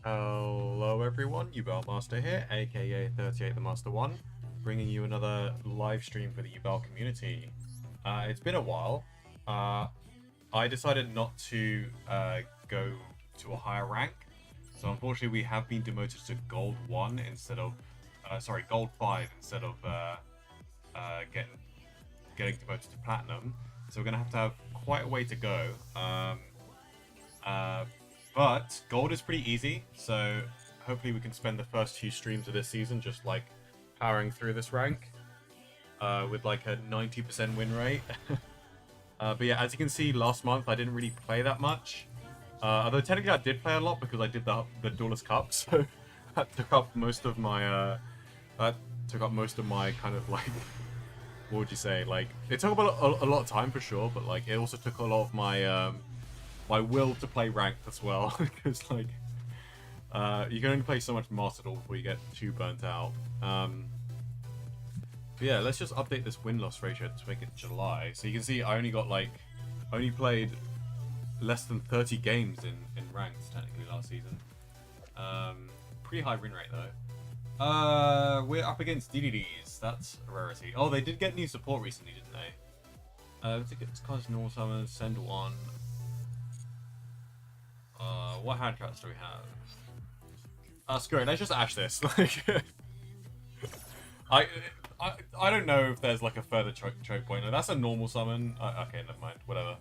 Hello everyone, Yubel Master here, aka 38 the Master 1, bringing you another live stream for the Yubel community. It's been a while. I decided not to go to a higher rank, so unfortunately we have been demoted to Gold 1 instead of, Gold 5 instead of getting demoted to Platinum. So we're going to have quite a way to go. But gold is pretty easy, so hopefully we can spend the first few streams of this season just like powering through this rank with like a 90% win rate. But yeah, as you can see, last month I didn't really play that much. Although technically I did play a lot because I did the Duelist Cup, so that took up most of my kind of like, what would you say? Like, it took up a lot of time for sure, but like it also took a lot of my my will to play ranked as well, because like you can only play so much Master Duel before you get too burnt out. But yeah, let's just update this win-loss ratio to make it July. So you can see I only played less than 30 games in ranks technically last season. Pretty high win rate though. We're up against DDDs. That's a rarity. Oh, they did get new support recently, didn't they? Tickets, cards, normal summons, send one. What hand traps do we have? Screw it, let's just ash this. Like, I don't know if there's like a further choke point. No, that's a normal summon. Okay, never mind. Whatever.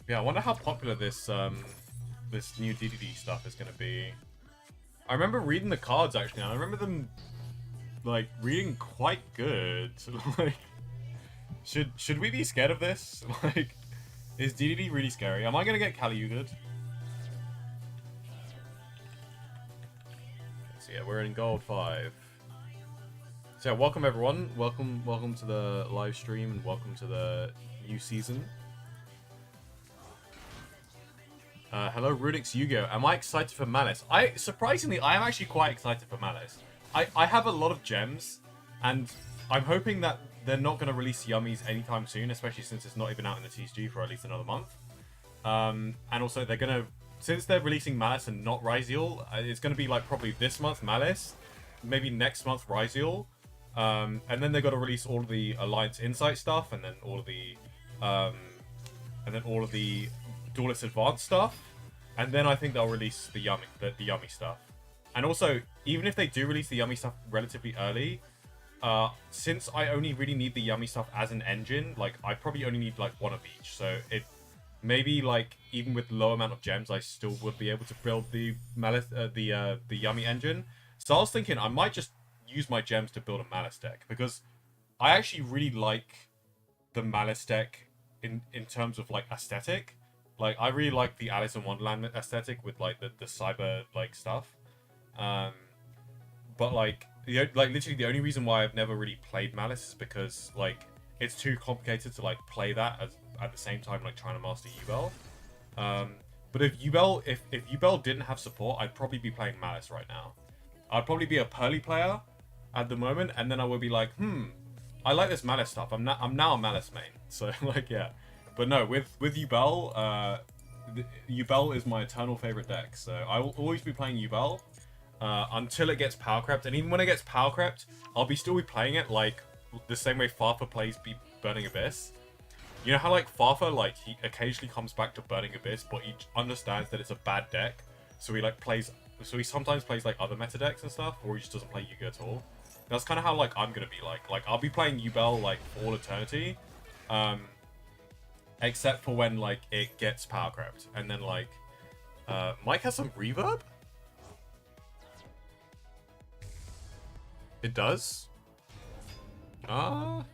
Yeah, I wonder how popular this this new DDD stuff is gonna be. I remember reading the cards actually, and I remember them like reading quite good. Like, should we be scared of this? Like, is DDD really scary? Am I gonna get Kali-Yuga? So yeah, we're in Gold 5. So yeah, welcome everyone. Welcome to the live stream and welcome to the new season. Hello, Rudix Yu-Gi-Oh! Am I excited for Malice? Surprisingly, I am actually quite excited for Malice. I have a lot of gems, and I'm hoping that they're not going to release Yummies anytime soon, especially since it's not even out in the TCG for at least another month. And also, they're going to, since they're releasing Malice and not Ryzeal, it's going to be like probably this month Malice, maybe next month Ryzeal, and then they're going to release all of the Alliance Insight stuff, and then all of the Duelist Advanced stuff, and then I think they'll release the Yummy stuff. And also, even if they do release the Yummy stuff relatively early, since I only really need the Yummy stuff as an engine, like I probably only need like one of each. So it maybe like even with low amount of gems, I still would be able to build the Malice, the Yummy engine. So I was thinking I might just use my gems to build a Malice deck, because I actually really like the Malice deck in terms of like aesthetic. Like, I really like the Alice in Wonderland aesthetic with like the cyber like stuff. But like literally the only reason why I've never really played Malice is because like it's too complicated to like play that at the same time like trying to master Yubel. But if Yubel didn't have support, I'd probably be playing Malice right now. I'd probably be a Pearly player at the moment, and then I would be like, I like this Malice stuff. I'm now a Malice main. So like, yeah. But no, with Yubel, Yubel is my eternal favorite deck. So I will always be playing Yubel until it gets power crept. And even when it gets power crept, I'll still be playing it like the same way Farfa plays Burning Abyss. You know how like Farfa, like he occasionally comes back to Burning Abyss, but he understands that it's a bad deck. So he sometimes plays like other meta decks and stuff, or he just doesn't play Yu-Gi-Oh at all. That's kind of how like I'm gonna be like. Like I'll be playing Yubel like for all eternity. Except for when like it gets power crept, and then like Mike has some reverb. It does. What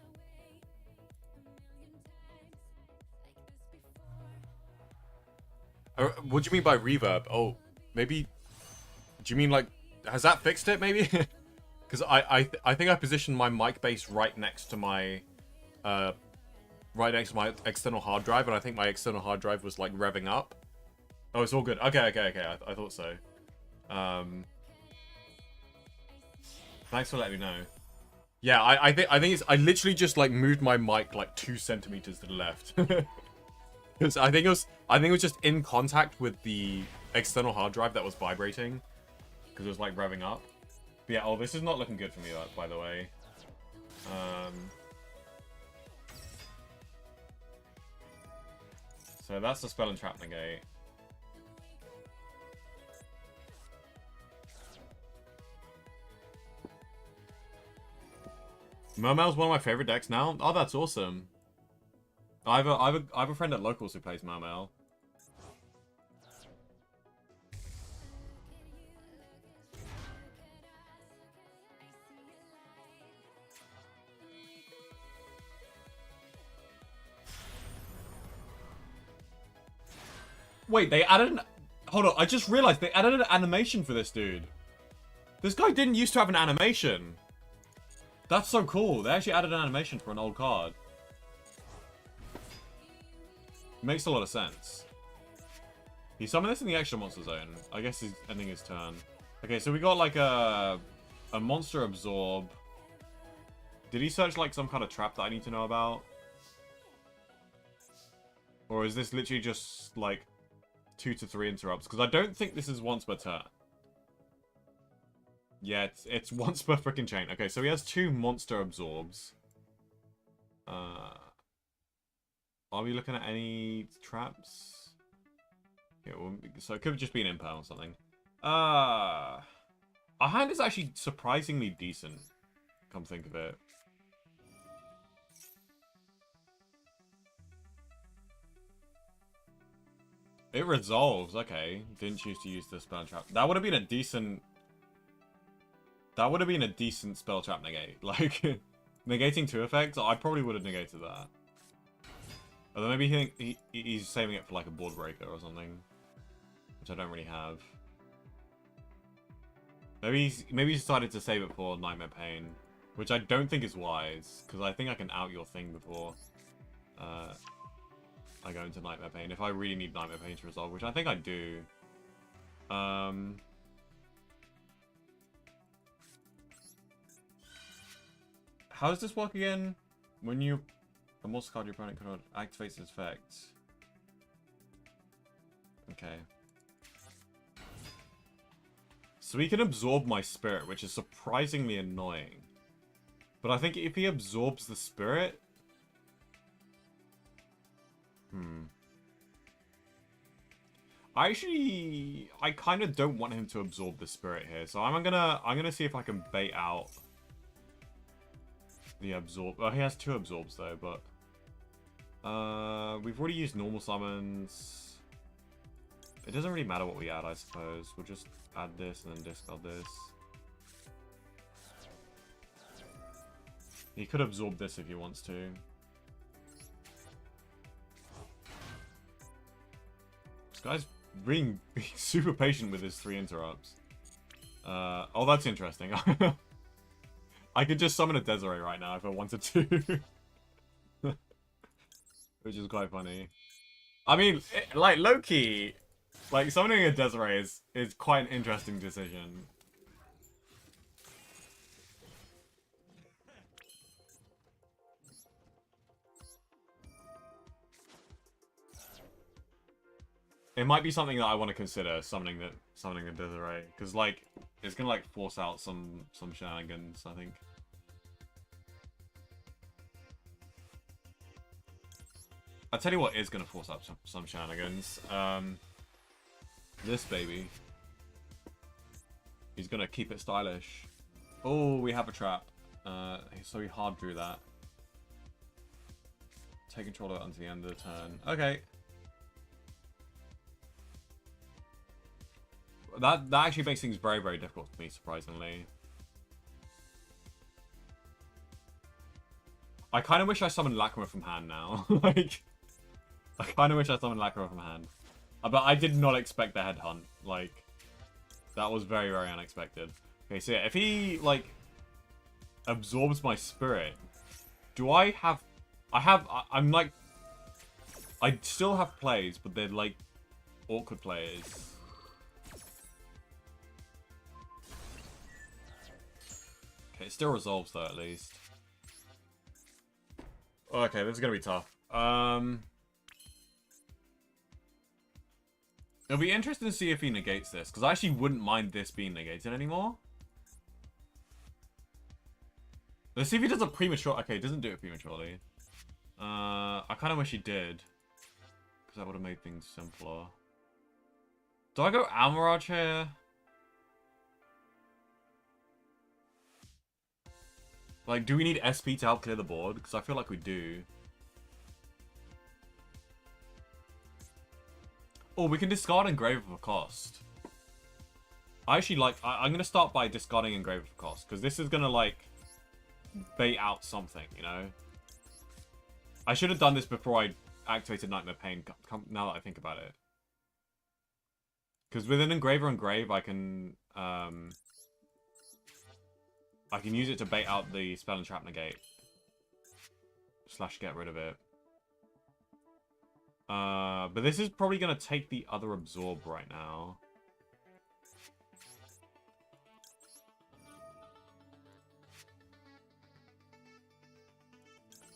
do you mean by reverb? Oh, maybe. Do you mean like has that fixed it? Maybe because I think I positioned my mic base right next to my external hard drive, and I think my external hard drive was like revving up. Oh, it's all good. Okay. I thought so. Thanks for letting me know. Yeah, I think I literally just like moved my mic like 2 centimeters to the left. Because I think it was just in contact with the external hard drive that was vibrating. Because it was like revving up. But yeah, oh, this is not looking good for me, by the way. So that's the spell and trap negate. Mermail's one of my favorite decks now. Oh, that's awesome. I have a friend at Locals who plays Mermail. Wait, they added an... Hold on, I just realized they added an animation for this dude. This guy didn't used to have an animation. That's so cool. They actually added an animation for an old card. Makes a lot of sense. He summoned this in the extra monster zone. I guess he's ending his turn. Okay, so we got like a monster absorb. Did he search like some kind of trap that I need to know about? Or is this literally just like 2 to 3 interrupts? Because I don't think this is once per turn. Yeah, it's once per freaking chain. Okay, so he has 2 monster absorbs. Are we looking at any traps? Yeah, well, so it could just be an impale or something. Our hand is actually surprisingly decent, come think of it. It resolves, okay. Didn't choose to use the spell trap. That would have been a decent... That would have been a decent spell trap negate. Like, negating 2 effects, I probably would have negated that. Although maybe he's saving it for like a board breaker or something. Which I don't really have. Maybe he's decided to save it for Nightmare Pain. Which I don't think is wise. Because I think I can out your thing before I go into Nightmare Pain. If I really need Nightmare Pain to resolve, which I think I do. How does this work again? When you... A monster card your opponent controls activates its effect. Okay. So he can absorb my spirit, which is surprisingly annoying. But I think if he absorbs the spirit... I kind of don't want him to absorb the spirit here. So I'm gonna see if I can bait out the absorb. Oh, he has 2 absorbs though, but we've already used normal summons. It doesn't really matter what we add, I suppose. We'll just add this and then discard this. He could absorb this if he wants to. This guy's being super patient with his 3 interrupts. Oh, that's interesting. I could just summon a Desiree right now if I wanted to. Which is quite funny. I mean, like, low-key, like, summoning a Desiree is quite an interesting decision. It might be something that I want to consider, summoning a Desiree. Because, like, it's going to, like, force out some shenanigans, I think. I'll tell you what is going to force up some shenanigans. This baby. He's going to keep it stylish. Oh, we have a trap. So he hard drew that. Take control of it until the end of the turn. Okay. That actually makes things very, very difficult for me, surprisingly. I kind of wish I summoned Lacrima from hand now. Like... I kind of wish I summoned Lacrima from hand. But I did not expect the headhunt. Like, that was very, very unexpected. Okay, so yeah, if he, like, absorbs my spirit, do I have... I'm like... I still have plays, but they're, like, awkward plays. Okay, it still resolves, though, at least. Okay, this is gonna be tough. It'll be interesting to see if he negates this, because I actually wouldn't mind this being negated anymore. Let's see if he does it premature. Okay, he doesn't do it prematurely. I kind of wish he did, because that would have made things simpler. Do I go Almirage here? Like, do we need SP to help clear the board? Because I feel like we do. Oh, we can discard Engrave of a cost. I actually like... I'm going to start by discarding Engrave of a cost. Because this is going to, like, bait out something, you know? I should have done this before I activated Nightmare Pain, now that I think about it. Because with an Engraver Engrave, I can use it to bait out the Spell and Trap Negate. / get rid of it. But this is probably going to take the other Absorb right now.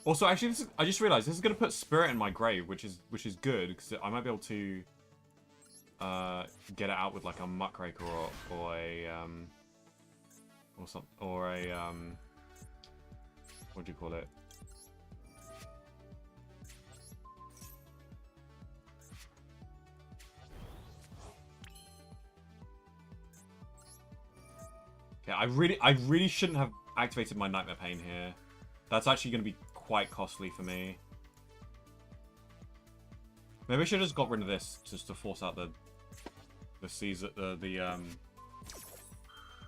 Also, actually, I just realized this is going to put Spirit in my grave, which is good, because I might be able to get it out with like a Muckraker or a what do you call it? Okay, I really shouldn't have activated my Nightmare Pain here. That's actually going to be quite costly for me. Maybe I should have just got rid of this just to force out the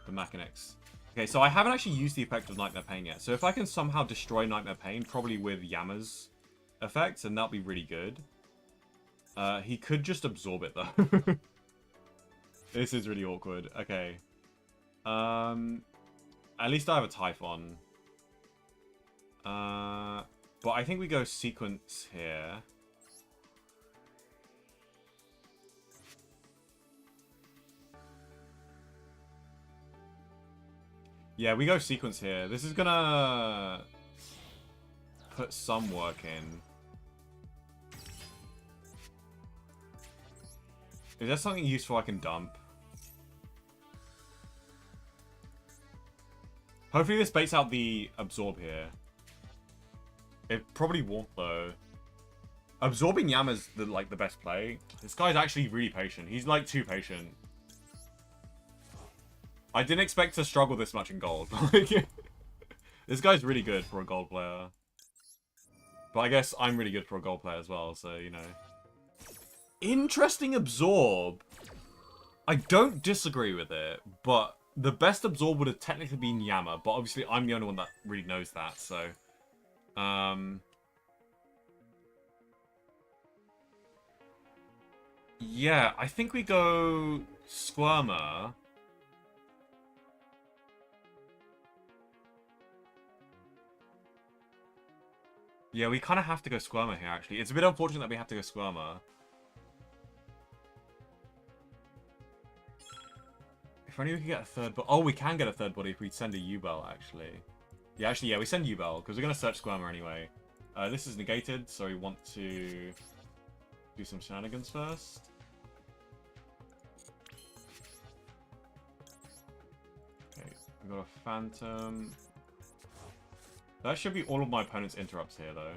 Mechanics. Okay, so I haven't actually used the effect of Nightmare Pain yet. So if I can somehow destroy Nightmare Pain, probably with Yama's effects, and that'll be really good. He could just absorb it though. This is really awkward. Okay. At least I have a Typhon. But I think we go Sequence here. Yeah, we go Sequence here. This is gonna put some work in. Is there something useful I can dump? Hopefully this baits out the Absorb here. It probably won't though. Absorbing Yama's the best play. This guy's actually really patient. He's like too patient. I didn't expect to struggle this much in gold. This guy's really good for a gold player. But I guess I'm really good for a gold player as well, so you know. Interesting Absorb. I don't disagree with it, but the best Absorb would have technically been Yama, but obviously I'm the only one that really knows that, so... Yeah, I think we go Squirmer. Yeah, we kind of have to go Squirmer here, actually. It's a bit unfortunate that we have to go Squirmer. If only we could get a third body. Oh, we can get a third body if we send a Yubel, actually. Yeah, actually, yeah, we send Yubel, because we're going to search Squirmer anyway. This is negated, so we want to do some shenanigans first. Okay, we've got a Phantom. That should be all of my opponent's interrupts here, though.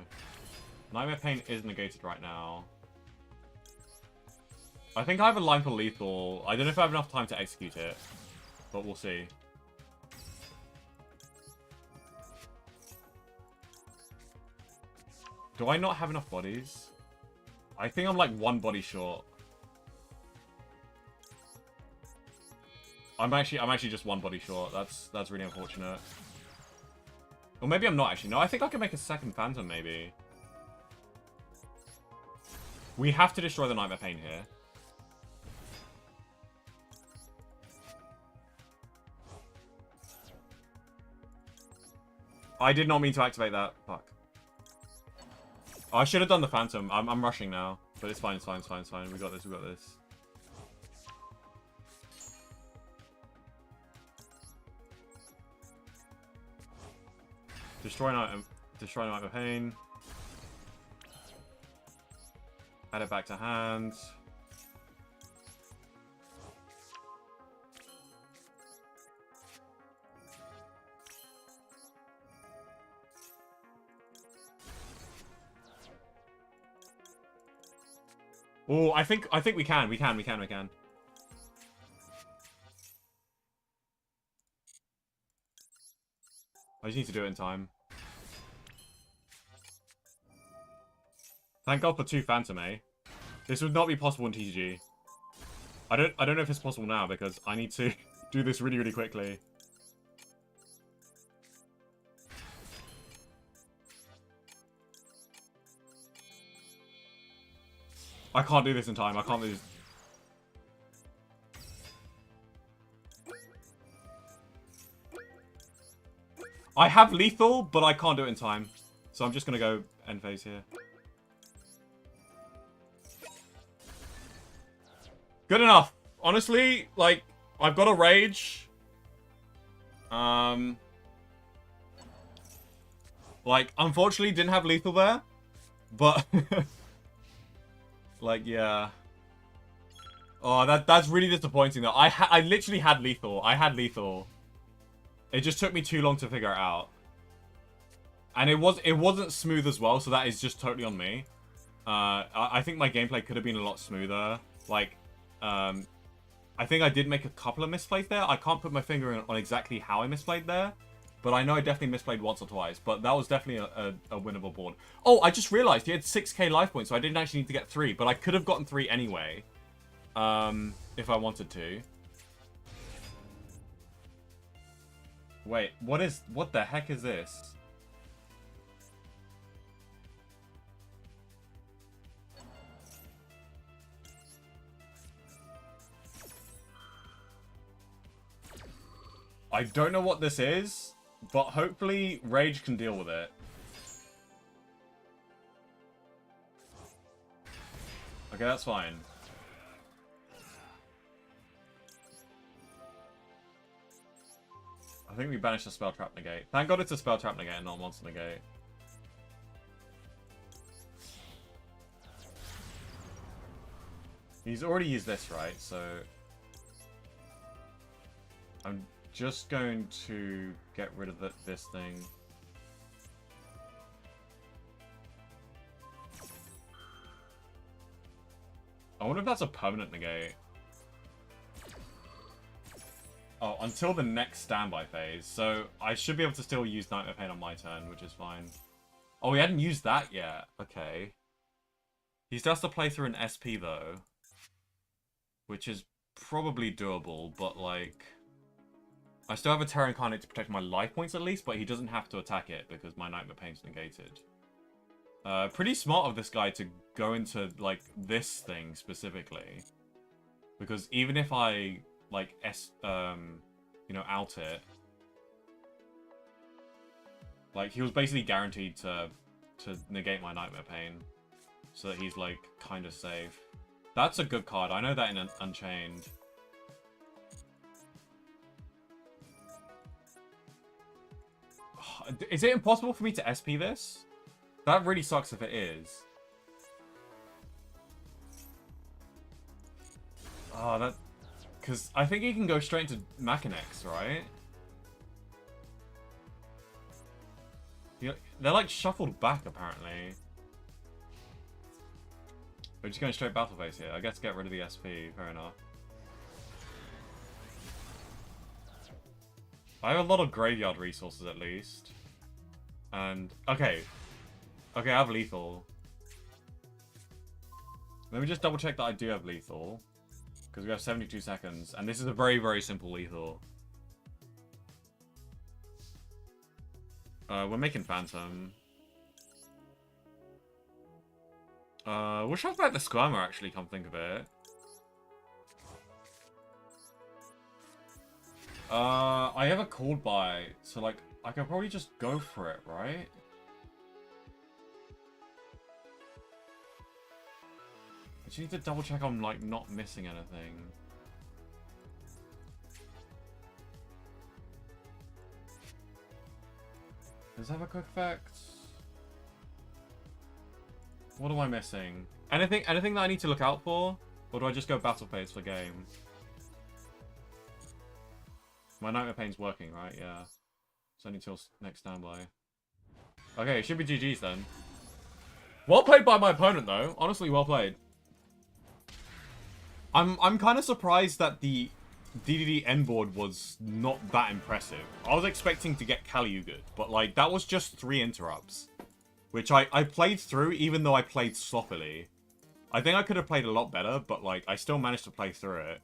Nightmare Pain is negated right now. I think I have a line for lethal. I don't know if I have enough time to execute it, but we'll see. Do I not have enough bodies? I think I'm like one body short. I'm actually just one body short. That's really unfortunate. Or maybe I'm not actually. No, I think I can make a second Phantom maybe. We have to destroy the Nightmare Pain here. I did not mean to activate that. Fuck. I should have done the Phantom. I'm rushing now. But it's fine, it's fine, it's fine, it's fine. We got this, we got this. Destroy Nightmare Pain. Add it back to hand. Oh, I think we can. We can. I just need to do it in time. Thank God for 2 Phantom, eh? This would not be possible in TCG. I don't know if it's possible now because I need to do this really, really quickly. I can't do this in time. I can't lose. I have lethal, but I can't do it in time. So I'm just going to go end phase here. Good enough. Honestly, like, I've got a rage. Like, unfortunately, didn't have lethal there. But, like, yeah. Oh, that's really disappointing, though. I literally had lethal. I had lethal. It just took me too long to figure it out. And it wasn't smooth as well, so that is just totally on me. I think my gameplay could have been a lot smoother. Like, I think I did make a couple of misplays there. I can't put my finger on exactly how I misplayed there. But I know I definitely misplayed once or twice. But that was definitely a winnable board. Oh, I just realized he had 6k life points, so I didn't actually need to get 3. But I could have gotten 3 anyway. If I wanted to. Wait, what the heck is this? I don't know what this is, but hopefully Rage can deal with it. Okay, that's fine. I think we banished the Spell Trap Negate. Thank God it's a Spell Trap Negate and not a Monster Negate. He's already used this, right? So I'm just going to get rid of this thing. I wonder if that's a permanent negate. Oh, until the next standby phase. So I should be able to still use Nightmare Pain on my turn, which is fine. Oh, he hadn't used that yet. Okay. He still has to play through an SP, though. Which is probably doable, but, like... I still have a Terra Incarnate to protect my life points, at least, but he doesn't have to attack it, because my Nightmare Pain's negated. Pretty smart of this guy to go into, like, this thing, specifically. Because even if I... like, you know, out it. Like, he was basically guaranteed to negate my Nightmare Pain. So that he's, like, kind of safe. That's a good card. I know that in Unchained. Is it impossible for me to SP this? That really sucks if it is. Oh, that... Because I think he can go straight into Machinex, right? Yeah, they're like shuffled back, apparently. We're just going straight battle phase here. I guess get rid of the SP, fair enough. I have a lot of graveyard resources, at least. And, okay. Okay, I have lethal. Let me just double check that I do have lethal. Because we have 72 seconds, and this is a very, very simple lethal. We're making Phantom. We'll shove back the Squirmer, actually, come think of it. I have a called by, so, like, I could probably just go for it, right? I just need to double check I'm, like, not missing anything. Does it have a quick effect? What am I missing? Anything that I need to look out for? Or do I just go battle phase for game? My Nightmare Pain's working, right? Yeah. It's only till next standby. Okay, it should be GG's then. Well played by my opponent, though. Honestly, well played. I'm kind of surprised that the DDD end board was not that impressive. I was expecting to get Kaliuga, but like that was just 3 interrupts, which I played through even though I played sloppily. I think I could have played a lot better, but like I still managed to play through it.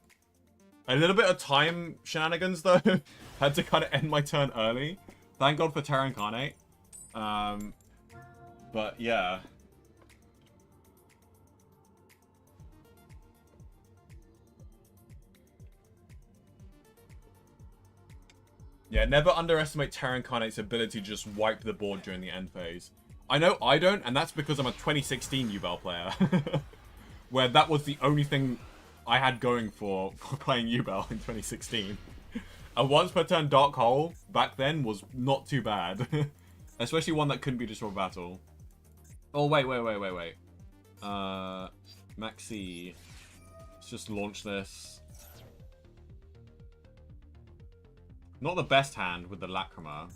A little bit of time shenanigans though. Had to kind of end my turn early. Thank God for Terra Incarnate. But yeah. Yeah, never underestimate Terra Incarnate's ability to just wipe the board during the end phase. I know I don't, and that's because I'm a 2016 Yubel player. Where that was the only thing I had going for playing Yubel in 2016. A once per turn Dark Hole back then was not too bad. Especially one that couldn't be destroyed battle. Oh, wait. Maxi. Let's just launch this. Not the best hand with the Lacrima.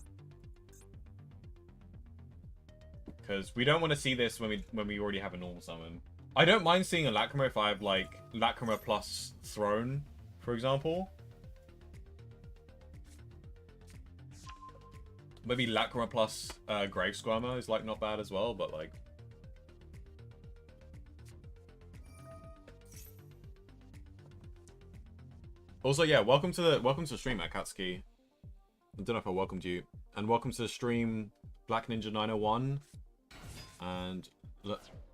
Because we don't want to see this when we already have a normal summon. I don't mind seeing a Lacrima if I have, like, Lacrima plus Throne, for example. Maybe Lacrima plus Grave Squirmer is, like, not bad as well, but, like... Also, yeah, welcome to the stream, Akatsuki. I don't know if I welcomed you. And welcome to the stream, Black Ninja 901. And...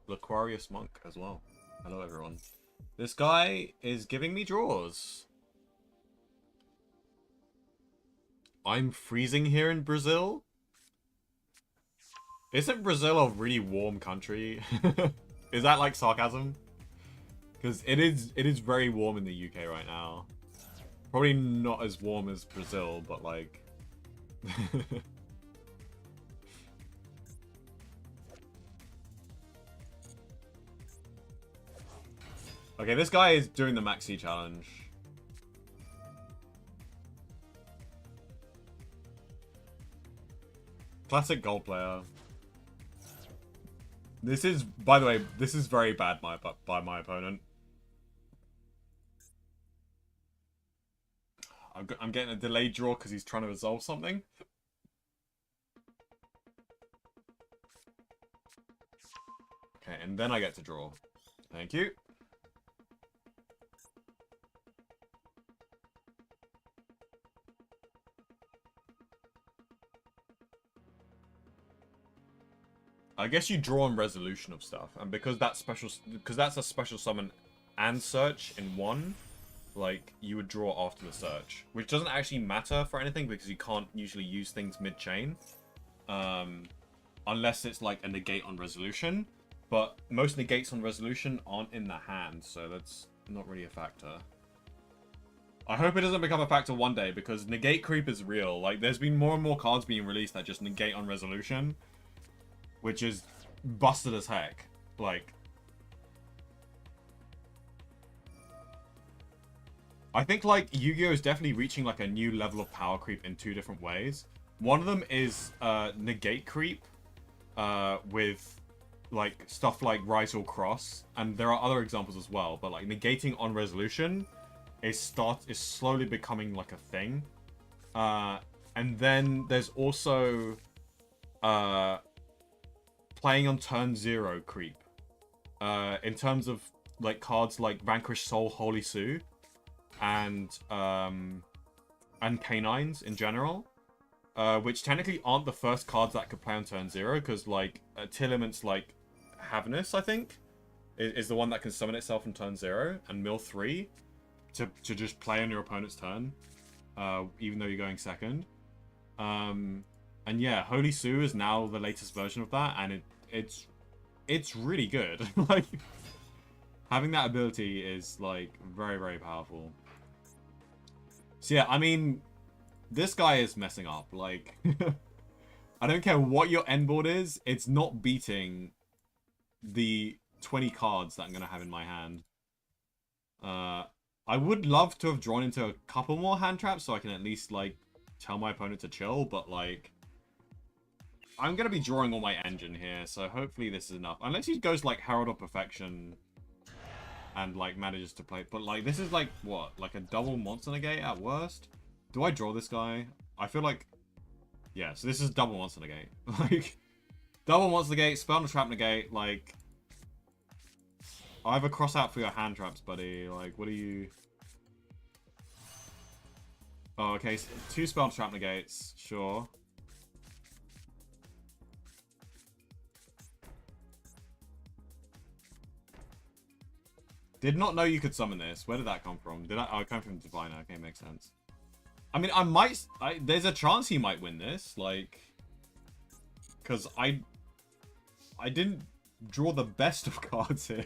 L'Aquarius Monk as well. Hello, everyone. This guy is giving me draws. I'm freezing here in Brazil? Isn't Brazil a really warm country? Is that like sarcasm? Because it is very warm in the UK right now. Probably not as warm as Brazil, but like... Okay, this guy is doing the Maxi challenge. Classic gold player. This is, by the way, this is very bad by my opponent. I'm getting a delayed draw because he's trying to resolve something. Okay, and then I get to draw. Thank you. I guess you draw on resolution of stuff, and because that's a special summon and search in one, like you would draw after the search, which doesn't actually matter for anything because you can't usually use things mid-chain, unless it's like a negate on resolution. But most negates on resolution aren't in the hand, so that's not really a factor. I hope it doesn't become a factor one day because negate creep is real. Like there's been more and more cards being released that just negate on resolution. Which is busted as heck. Like... I think, like, Yu-Gi-Oh! Is definitely reaching, like, a new level of power creep in 2 different ways. One of them is, negate creep, with, like, stuff like Rise or Cross. And there are other examples as well, but, like, negating on resolution is slowly becoming, like, a thing. And then there's also, playing on turn 0 creep. In terms of like cards like Vanquish Soul, Holy Sue, and Canines in general, which technically aren't the first cards that could play on turn 0, because like Tilliment's like Havnus, I think, is the one that can summon itself on turn 0 and mill 3 to just play on your opponent's turn, even though you're going second. And yeah, Holy Sue is now the latest version of that, and it's really good. Like, having that ability is, like, very, very powerful. So yeah, I mean, this guy is messing up. Like, I don't care what your end board is, it's not beating the 20 cards that I'm going to have in my hand. I would love to have drawn into a couple more hand traps so I can at least, like, tell my opponent to chill, but, like, I'm going to be drawing all my engine here, so hopefully this is enough. Unless he goes, like, Herald of Perfection. and like manages to play. But like this is like what, like a double monster negate at worst. Do I draw this guy? I feel like, yeah. So this is double monster negate. Like double monster negate, spell and trap negate. Like I have a cross out for your hand traps, buddy. Like what are you? Oh, okay. So 2 spell and trap negates. Sure. Did not know you could summon this. Where did that come from? Did I? Oh, it came from Diviner. Okay, makes sense. I mean, I might. There's a chance he might win this, like, because I didn't draw the best of cards here.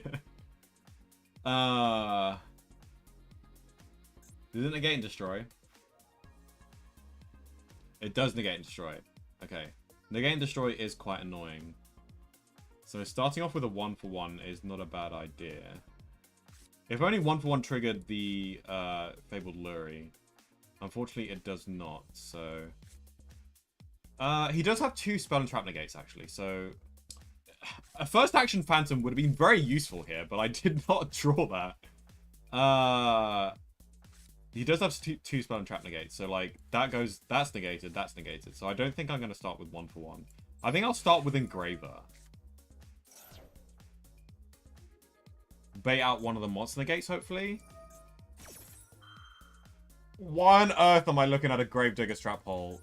Did it negate and destroy? It does negate and destroy. Okay, negate and destroy is quite annoying. So starting off with a 1-for-1 is not a bad idea. If only 1-for-1 triggered the Fabled Lurie. Unfortunately, it does not, so... he does have 2 spell and trap negates, actually, so... A first action Phantom would have been very useful here, but I did not draw that. He does have 2 spell and trap negates, so, like, that goes... That's negated, that's negated, so I don't think I'm going to start with 1-for-1. I think I'll start with Engraver. Bait out one of the monster negates, hopefully. Why on earth am I looking at a Gravedigger's Trap Hole?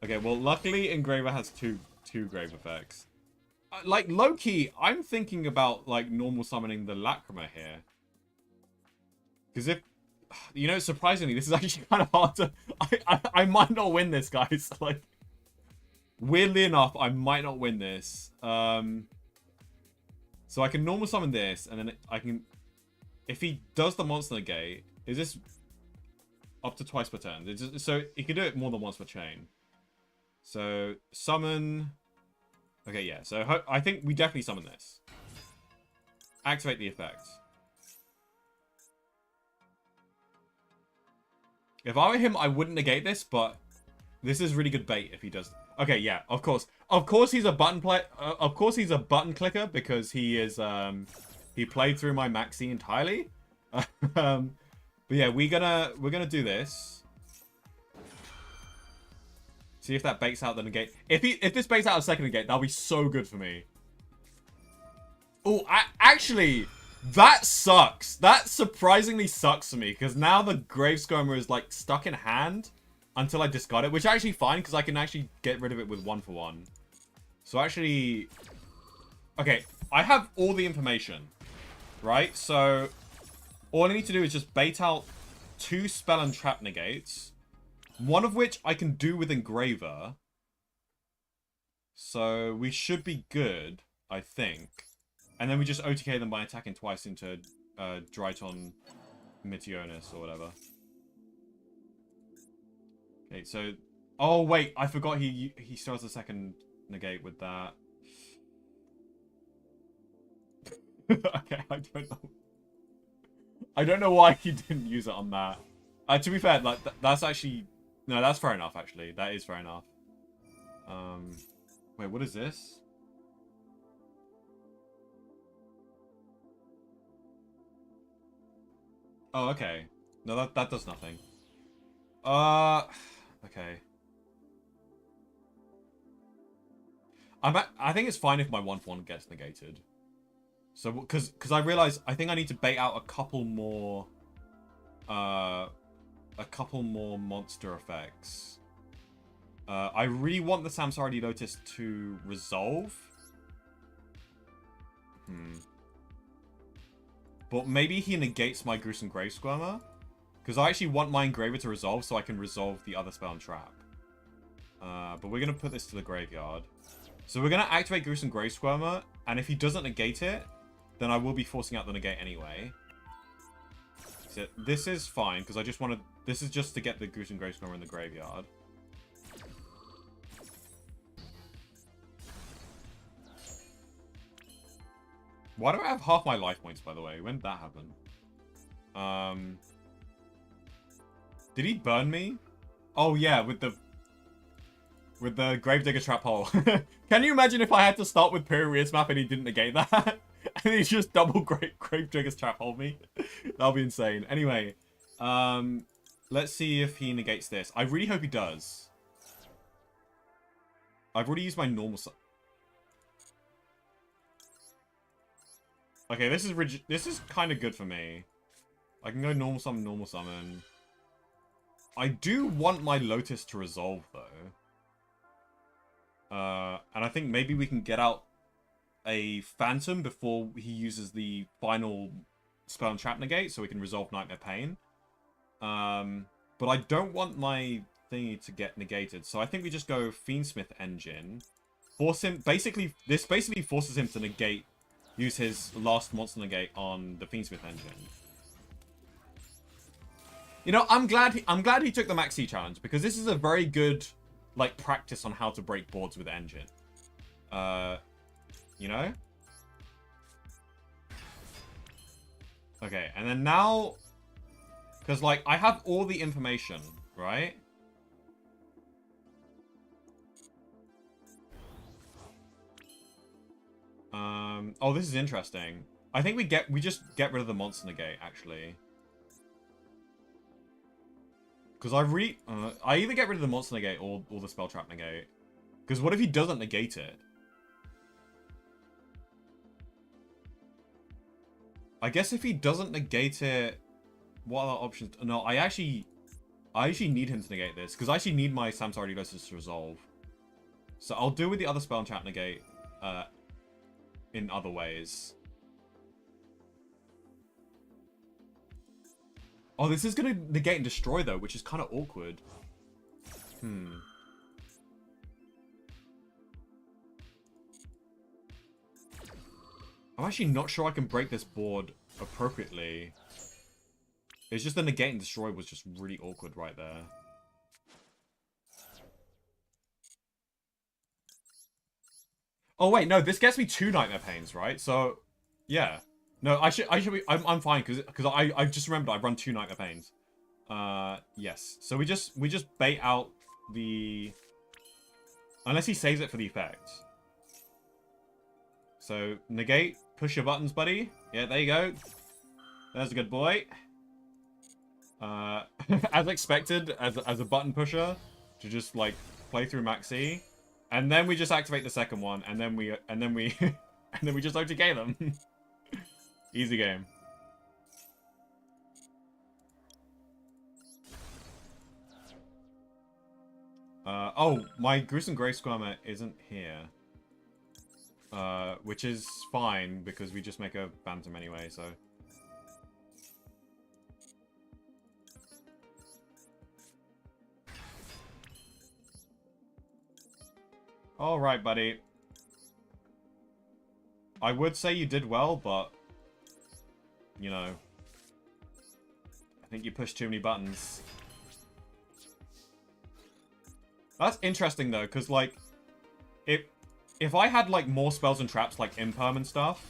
Okay, well, luckily Engraver has two grave effects. Like, low-key, I'm thinking about, like, normal summoning the Lacrima here. Because if... You know, surprisingly, this is actually kind of hard to... I might not win this, guys. Like, weirdly enough, I might not win this. So I can normal summon this, and then I can... If he does the monster negate, is this up to twice per turn? So he can do it more than once per chain. So summon... Okay, yeah. So I think we definitely summon this. Activate the effect. If I were him, I wouldn't negate this, but this is really good bait if he does... Okay, yeah, of course. Of course he's a button play. Of course he's a button clicker because he is... He played through my maxi entirely. But yeah, we're gonna do this. See if that baits out the negate. If this baits out a second negate, that'll be so good for me. Oh, actually, that sucks. That surprisingly sucks for me because now the Grave Skirmer is like stuck in hand until I discard it, which is actually fine because I can actually get rid of it with 1-for-1. So actually, okay, I have all the information, right? So all I need to do is just bait out 2 spell and trap negates. One of which I can do with Engraver. So we should be good, I think. And then we just OTK them by attacking twice into Dryton Mitionis or whatever. Okay, so... Oh, wait, I forgot he still has a second negate with that. Okay, I don't know. I don't know why he didn't use it on that. To be fair, like that's actually... No, that's fair enough, actually. That is fair enough. Wait, what is this? Oh, okay. No, that does nothing. Okay. I think it's fine if my 1-for-1 gets negated. So, because I realize I think I need to bait out a couple more monster effects. I really want the Samsardi Lotus to resolve. But maybe he negates my Gruesome Grave Squirmer. Because I actually want my Engraver to resolve so I can resolve the other spell and trap. But we're going to put this to the graveyard. So we're going to activate Gruesome Grave Squirmer. And if he doesn't negate it, then I will be forcing out the negate anyway. So this is fine because I just want to... This is just to get the Gruesome Grave Squirmer in the graveyard. Why do I have half my life points, by the way? When did that happen? Did he burn me? Oh, yeah, with the... with the Gravedigger Trap Hole. Can you imagine if I had to start with Period Map and he didn't negate that? And he's just double Gravedigger's Trap Hole me? That'll be insane. Anyway, let's see if he negates this. I really hope he does. I've already used my normal... Okay, this is kind of good for me. I can go normal summon. I do want my Lotus to resolve, though. And I think maybe we can get out a Phantom before he uses the final Spell and Trap Negate, so we can resolve Nightmare Pain. But I don't want my thingy to get negated, so I think we just go Fiendsmith Engine. Force him... This basically forces him to negate... Use his last monster negate on the Fiendsmith Engine. You know, I'm glad he took the Maxi challenge, because this is a very good, like, practice on how to break boards with Engine. You know? Okay, and then now... Because, like, I have all the information, right? Oh, this is interesting. I think we just get rid of the monster negate, actually. Because I either get rid of the monster negate or the spell trap negate. Because what if he doesn't negate it? I guess if he doesn't negate it, what other options? No, I actually need him to negate this, because I actually need my Samsara Lotus to resolve. So I'll deal with the other spell and trap negate in other ways. Oh, this is going to negate and destroy, though, which is kind of awkward. I'm actually not sure I can break this board appropriately. It's just the negate and destroy was just really awkward right there. Oh wait, no, this gets me 2 Nightmare Pains, right? So, yeah. No, I'm fine because I just remembered I run 2 Nightmare Pains. Yes. So we just bait out the... Unless he saves it for the effect. So, negate, push your buttons, buddy. Yeah, there you go. There's a good boy. As expected, as a button pusher, to just like play through Maxi, and then we just activate the second one, and then we just OTK them. Easy game. Oh, my Gruesome Grave Squirmer isn't here. Which is fine, because we just make a Phantom anyway, so... Alright, buddy. I would say you did well, but... You know... I think you pushed too many buttons. That's interesting, though, because, like... If I had, like, more spells and traps, like Imperm and stuff...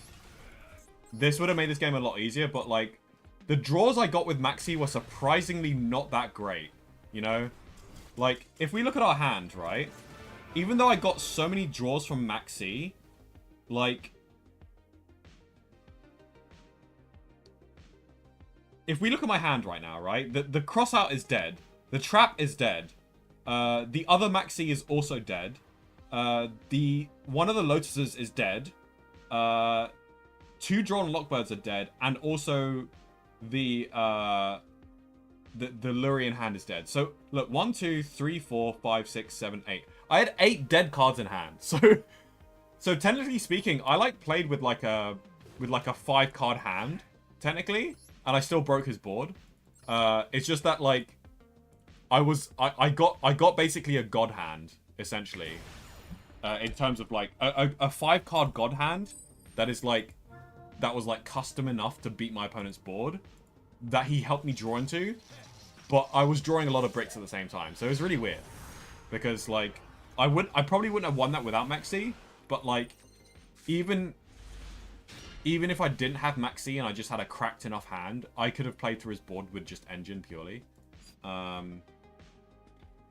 This would have made this game a lot easier, but, like... The draws I got with Maxi were surprisingly not that great. You know? Like, if we look at our hand, right? Even though I got so many draws from Maxi, like... If we look at my hand right now, right? The crossout is dead. The trap is dead. The other Maxi is also dead. One of the Lotuses is dead. 2 drawn Lockbirds are dead. And also the Lurian hand is dead. So, look, 1, 2, 3, 4, 5, 6, 7, 8. I had 8 dead cards in hand. So technically speaking, I like played with like a 5 card hand, technically, and I still broke his board. It's just that like I got basically a god hand, essentially. In terms of like a 5 card god hand that was like custom enough to beat my opponent's board that he helped me draw into, but I was drawing a lot of bricks at the same time, so it was really weird. Because like I probably wouldn't have won that without Maxi, but like even if I didn't have Maxi and I just had a cracked enough hand, I could have played through his board with just Engine purely. But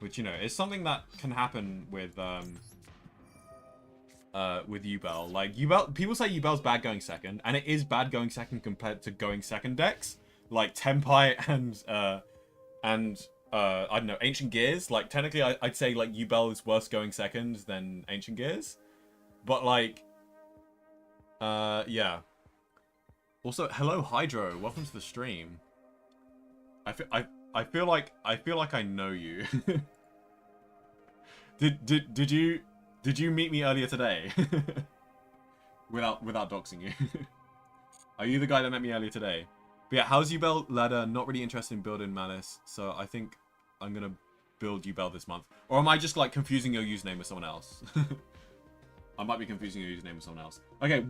which, you know, is something that can happen with Yubel. Like, Yubel, people say Yubel's bad going second, and it is bad going second compared to going second decks, like Tempai and I don't know, Ancient Gears. Like, technically, I'd say, like, Yubel is worse going second than Ancient Gears. But, like, yeah. Also, hello, Hydro. Welcome to the stream. I feel like I know you. Did you meet me earlier today? without doxing you. Are you the guy that met me earlier today? But yeah, how's Yubel ladder? Not really interested in building Malice, so I think I'm gonna build Yubel this month. Or am I just like confusing your username with someone else? I might be confusing your username with someone else. Okay,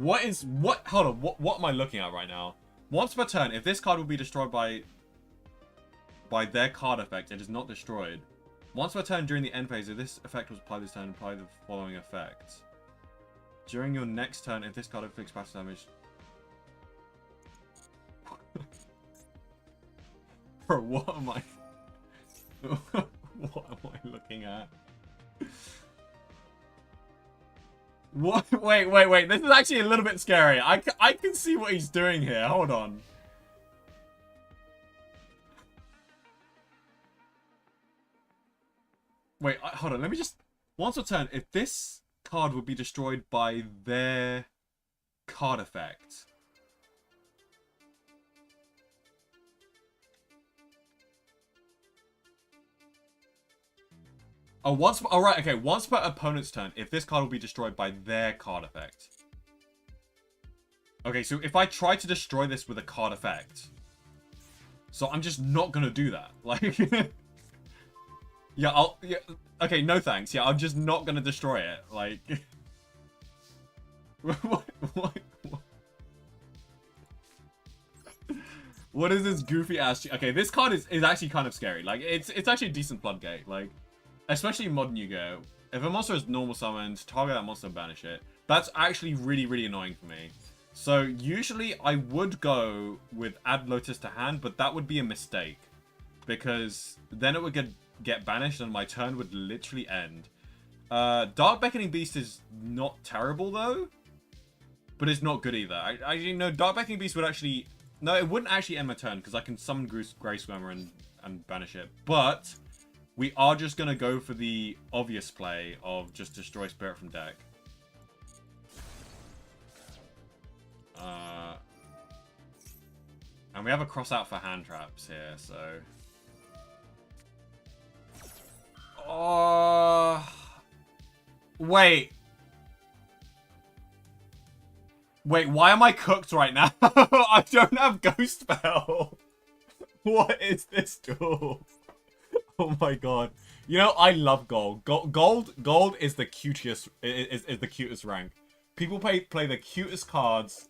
hold on, what am I looking at right now? Once per turn, if this card will be destroyed by their card effect, it is not destroyed. Once per turn during the end phase, if this effect was applied this turn, apply the following effect. During your next turn, if this card inflicts passive damage... Bro, what am I... what am I looking at? What? Wait. This is actually a little bit scary. I can see what he's doing here. Hold on. Wait, hold on. Let me just... Once per turn, if this card would be destroyed by their card effect... Oh, alright, okay. Once per opponent's turn, if this card will be destroyed by their card effect. Okay, so if I try to destroy this with a card effect... So I'm just not gonna do that. Like... yeah, yeah, okay, no thanks. Yeah, I'm just not gonna destroy it. Like... What is this goofy ass... Okay, this card is actually kind of scary. Like, it's actually a decent floodgate. Like... Especially in modern Yu-Gi-Oh! If a monster is normal summoned, target that monster and banish it. That's actually really, really annoying for me. So, usually I would go with add Lotus to hand, but that would be a mistake. Because then it would get banished and my turn would literally end. Dark Beckoning Beast is not terrible, though. But it's not good either. No, Dark Beckoning Beast would actually... No, it wouldn't actually end my turn, because I can summon Grey Swimmer and banish it. But... we are just going to go for the obvious play of just destroy Spirit from deck. And we have a cross out for hand traps here, so... Wait. Wait, why am I cooked right now? I don't have Ghost Spell. What is this duel? Oh my god. You know, I love gold. Gold is the cutest is the cutest rank. People play the cutest cards.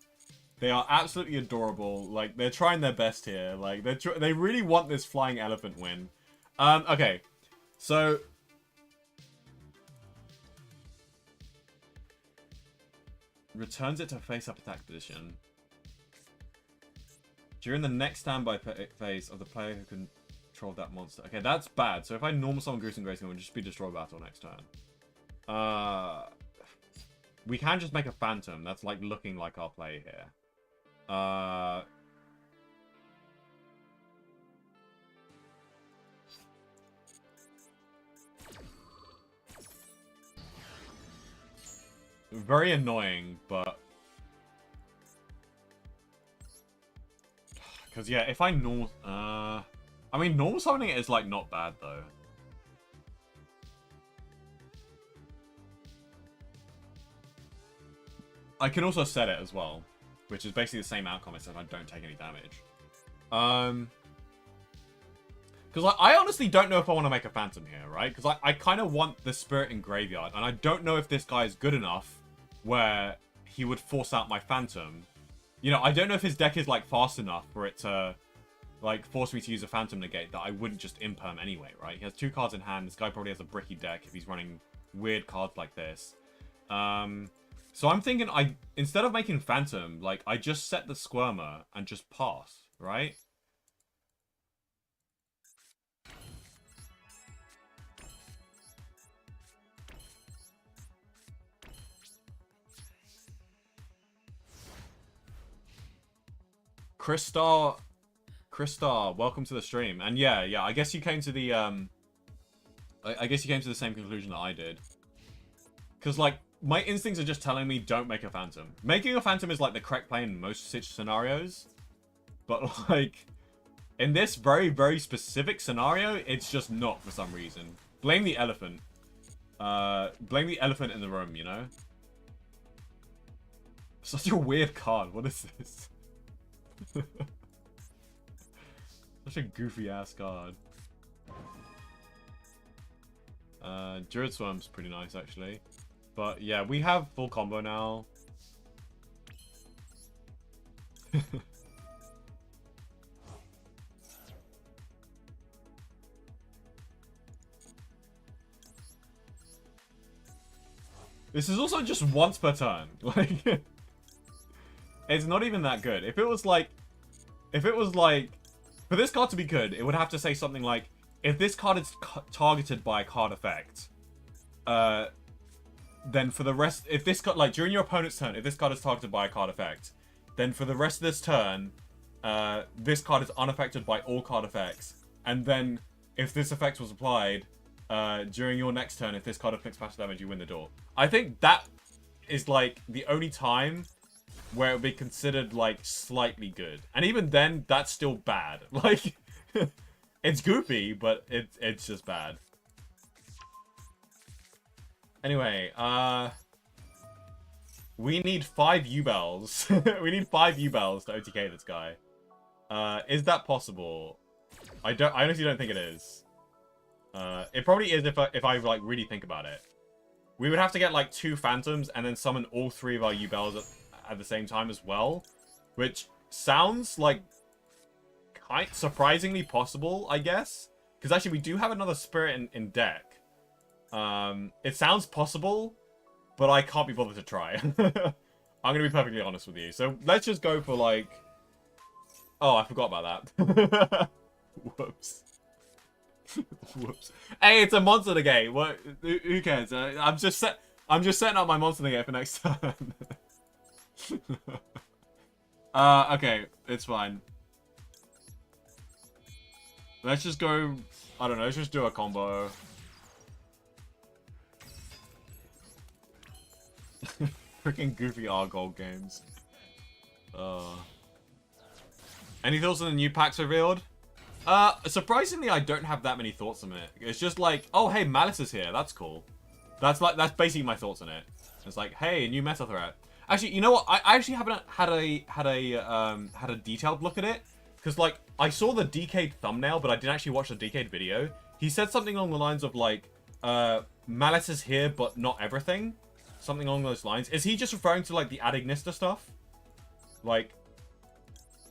They are absolutely adorable. Like, they're trying their best here. Like, they really want this flying elephant win. Okay. So returns it to face-up attack position. During the next standby phase of the player who can control that monster. Okay, that's bad. So if I normal summon Gruesome Grace, it would just be destroy battle next turn. We can just make a Phantom. That's like looking like our play here. Very annoying, but... Because, yeah, if I normal... I mean, normal summoning it is, like, not bad, though. I can also set it as well, which is basically the same outcome except I don't take any damage. Because I honestly don't know if I want to make a Phantom here, right? Because I kind of want the Spirit in Graveyard, and I don't know if this guy is good enough where he would force out my Phantom. You know, I don't know if his deck is, like, fast enough for it to, like, force me to use a Phantom Negate that I wouldn't just imperm anyway, right? He has 2 cards in hand. This guy probably has a bricky deck if he's running weird cards like this. So I'm thinking instead of making Phantom, like, I just set the Squirmer and just pass, right? Christar, welcome to the stream. And yeah, I guess you came to the I guess you came to the same conclusion that I did. Because like my instincts are just telling me don't make a phantom. Making a phantom is like the correct play in most scenarios, but like in this very, very specific scenario, it's just not for some reason. Blame the elephant. Blame the elephant in the room, you know? Such a weird card. What is this? Such a goofy ass card. Druid Swarm's pretty nice actually. But yeah, we have full combo now. This is also just once per turn. Like, it's not even that good. If it was like, for this card to be good, it would have to say something like, if this card is targeted by a card effect, then for the rest, if this card, like during your opponent's turn, if this card is targeted by a card effect, then for the rest of this turn, this card is unaffected by all card effects. And then if this effect was applied, during your next turn, if this card inflicts passive damage, you win the duel. I think that is like the only time where it would be considered like slightly good. And even then, that's still bad. Like, it's goofy, but it's just bad. Anyway, we need 5 Yubels. We need 5 Yubels to OTK this guy. Is that possible? I honestly don't think it is. It probably is if I like really think about it. We would have to get like 2 phantoms and then summon all 3 of our Yubels at the same time as well, which sounds like surprisingly possible, I guess. Because actually we do have another spirit in deck. It sounds possible, but I can't be bothered to try. I'm gonna be perfectly honest with you. So let's just go for like... Oh, I forgot about that. Whoops. Whoops. Hey, it's a monster negate. What? Who cares? I'm just setting up my monster negate for next turn. Okay, it's fine. Let's just go. I don't know. Let's just do a combo. Freaking goofy R-Gold games. Any thoughts on the new packs revealed? Surprisingly, I don't have that many thoughts on it. It's just like, oh, hey, Malice is here. That's cool. That's basically my thoughts on it. It's like, hey, a new meta threat. Actually, you know what? I actually haven't had a detailed look at it, because like I saw the Decade thumbnail, but I didn't actually watch the Decade video. He said something along the lines of like, Malice is here, but not everything. Something along those lines. Is he just referring to like the Adignista stuff? Like,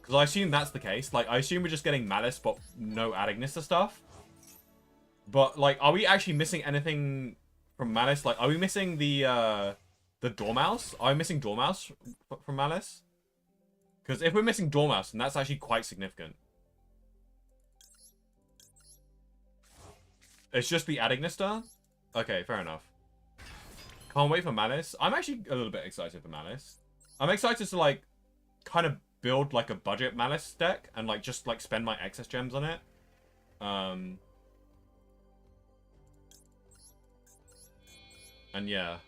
because I assume that's the case. Like, I assume we're just getting Malice, but no Adignista stuff. But like, are we actually missing anything from Malice? Like, are we missing the Dormouse? Are we missing Dormouse from Malice? Because if we're missing Dormouse, then that's actually quite significant. It's just the Adignista? Okay, fair enough. Can't wait for Malice. I'm actually a little bit excited for Malice. I'm excited to like kind of build like a budget Malice deck and like just like spend my excess gems on it. And yeah.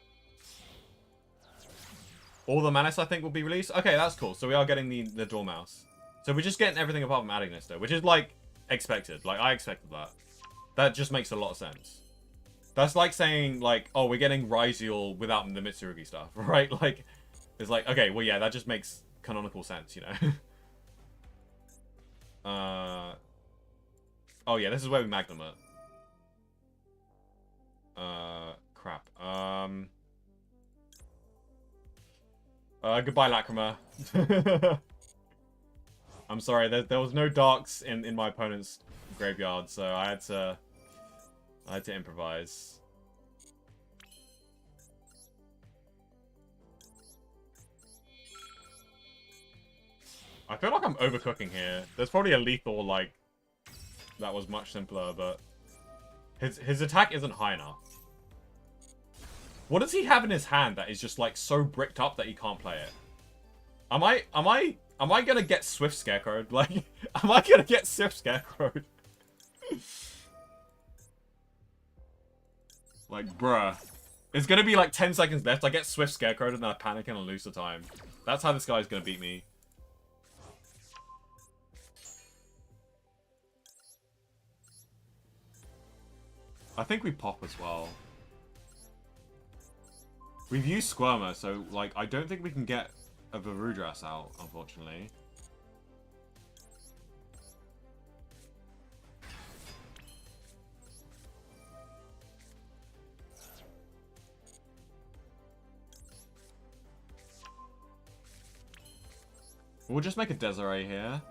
All the Malice I think will be released. Okay, that's cool. So we are getting the Dormouse. So we're just getting everything apart from Adignista, which is like expected. Like I expected that. That just makes a lot of sense. That's like saying, like, oh, we're getting Ryziel without the Mitsurugi stuff, right? Like, it's like, okay, well, yeah, that just makes canonical sense, you know? Oh, yeah, this is where we Magnum it. Crap. Goodbye, Lacrima. I'm sorry, there was no darks in my opponent's graveyard, so I had to improvise. I feel like I'm overcooking here. There's probably a lethal, like, that was much simpler, but his attack isn't high enough. What does he have in his hand that is just, like, so bricked up that he can't play it? Am I Am I gonna get Swift Scarecrowed? Like, am I gonna get Swift Scarecrowed? Like, bruh. It's gonna be like 10 seconds left. I get Swift Scarecrowed and then I panic and I lose the time. That's how this guy's gonna beat me. I think we pop as well. We've used Squirmer, so, like, I don't think we can get a Varudras out, unfortunately. We'll just make a Desiree here.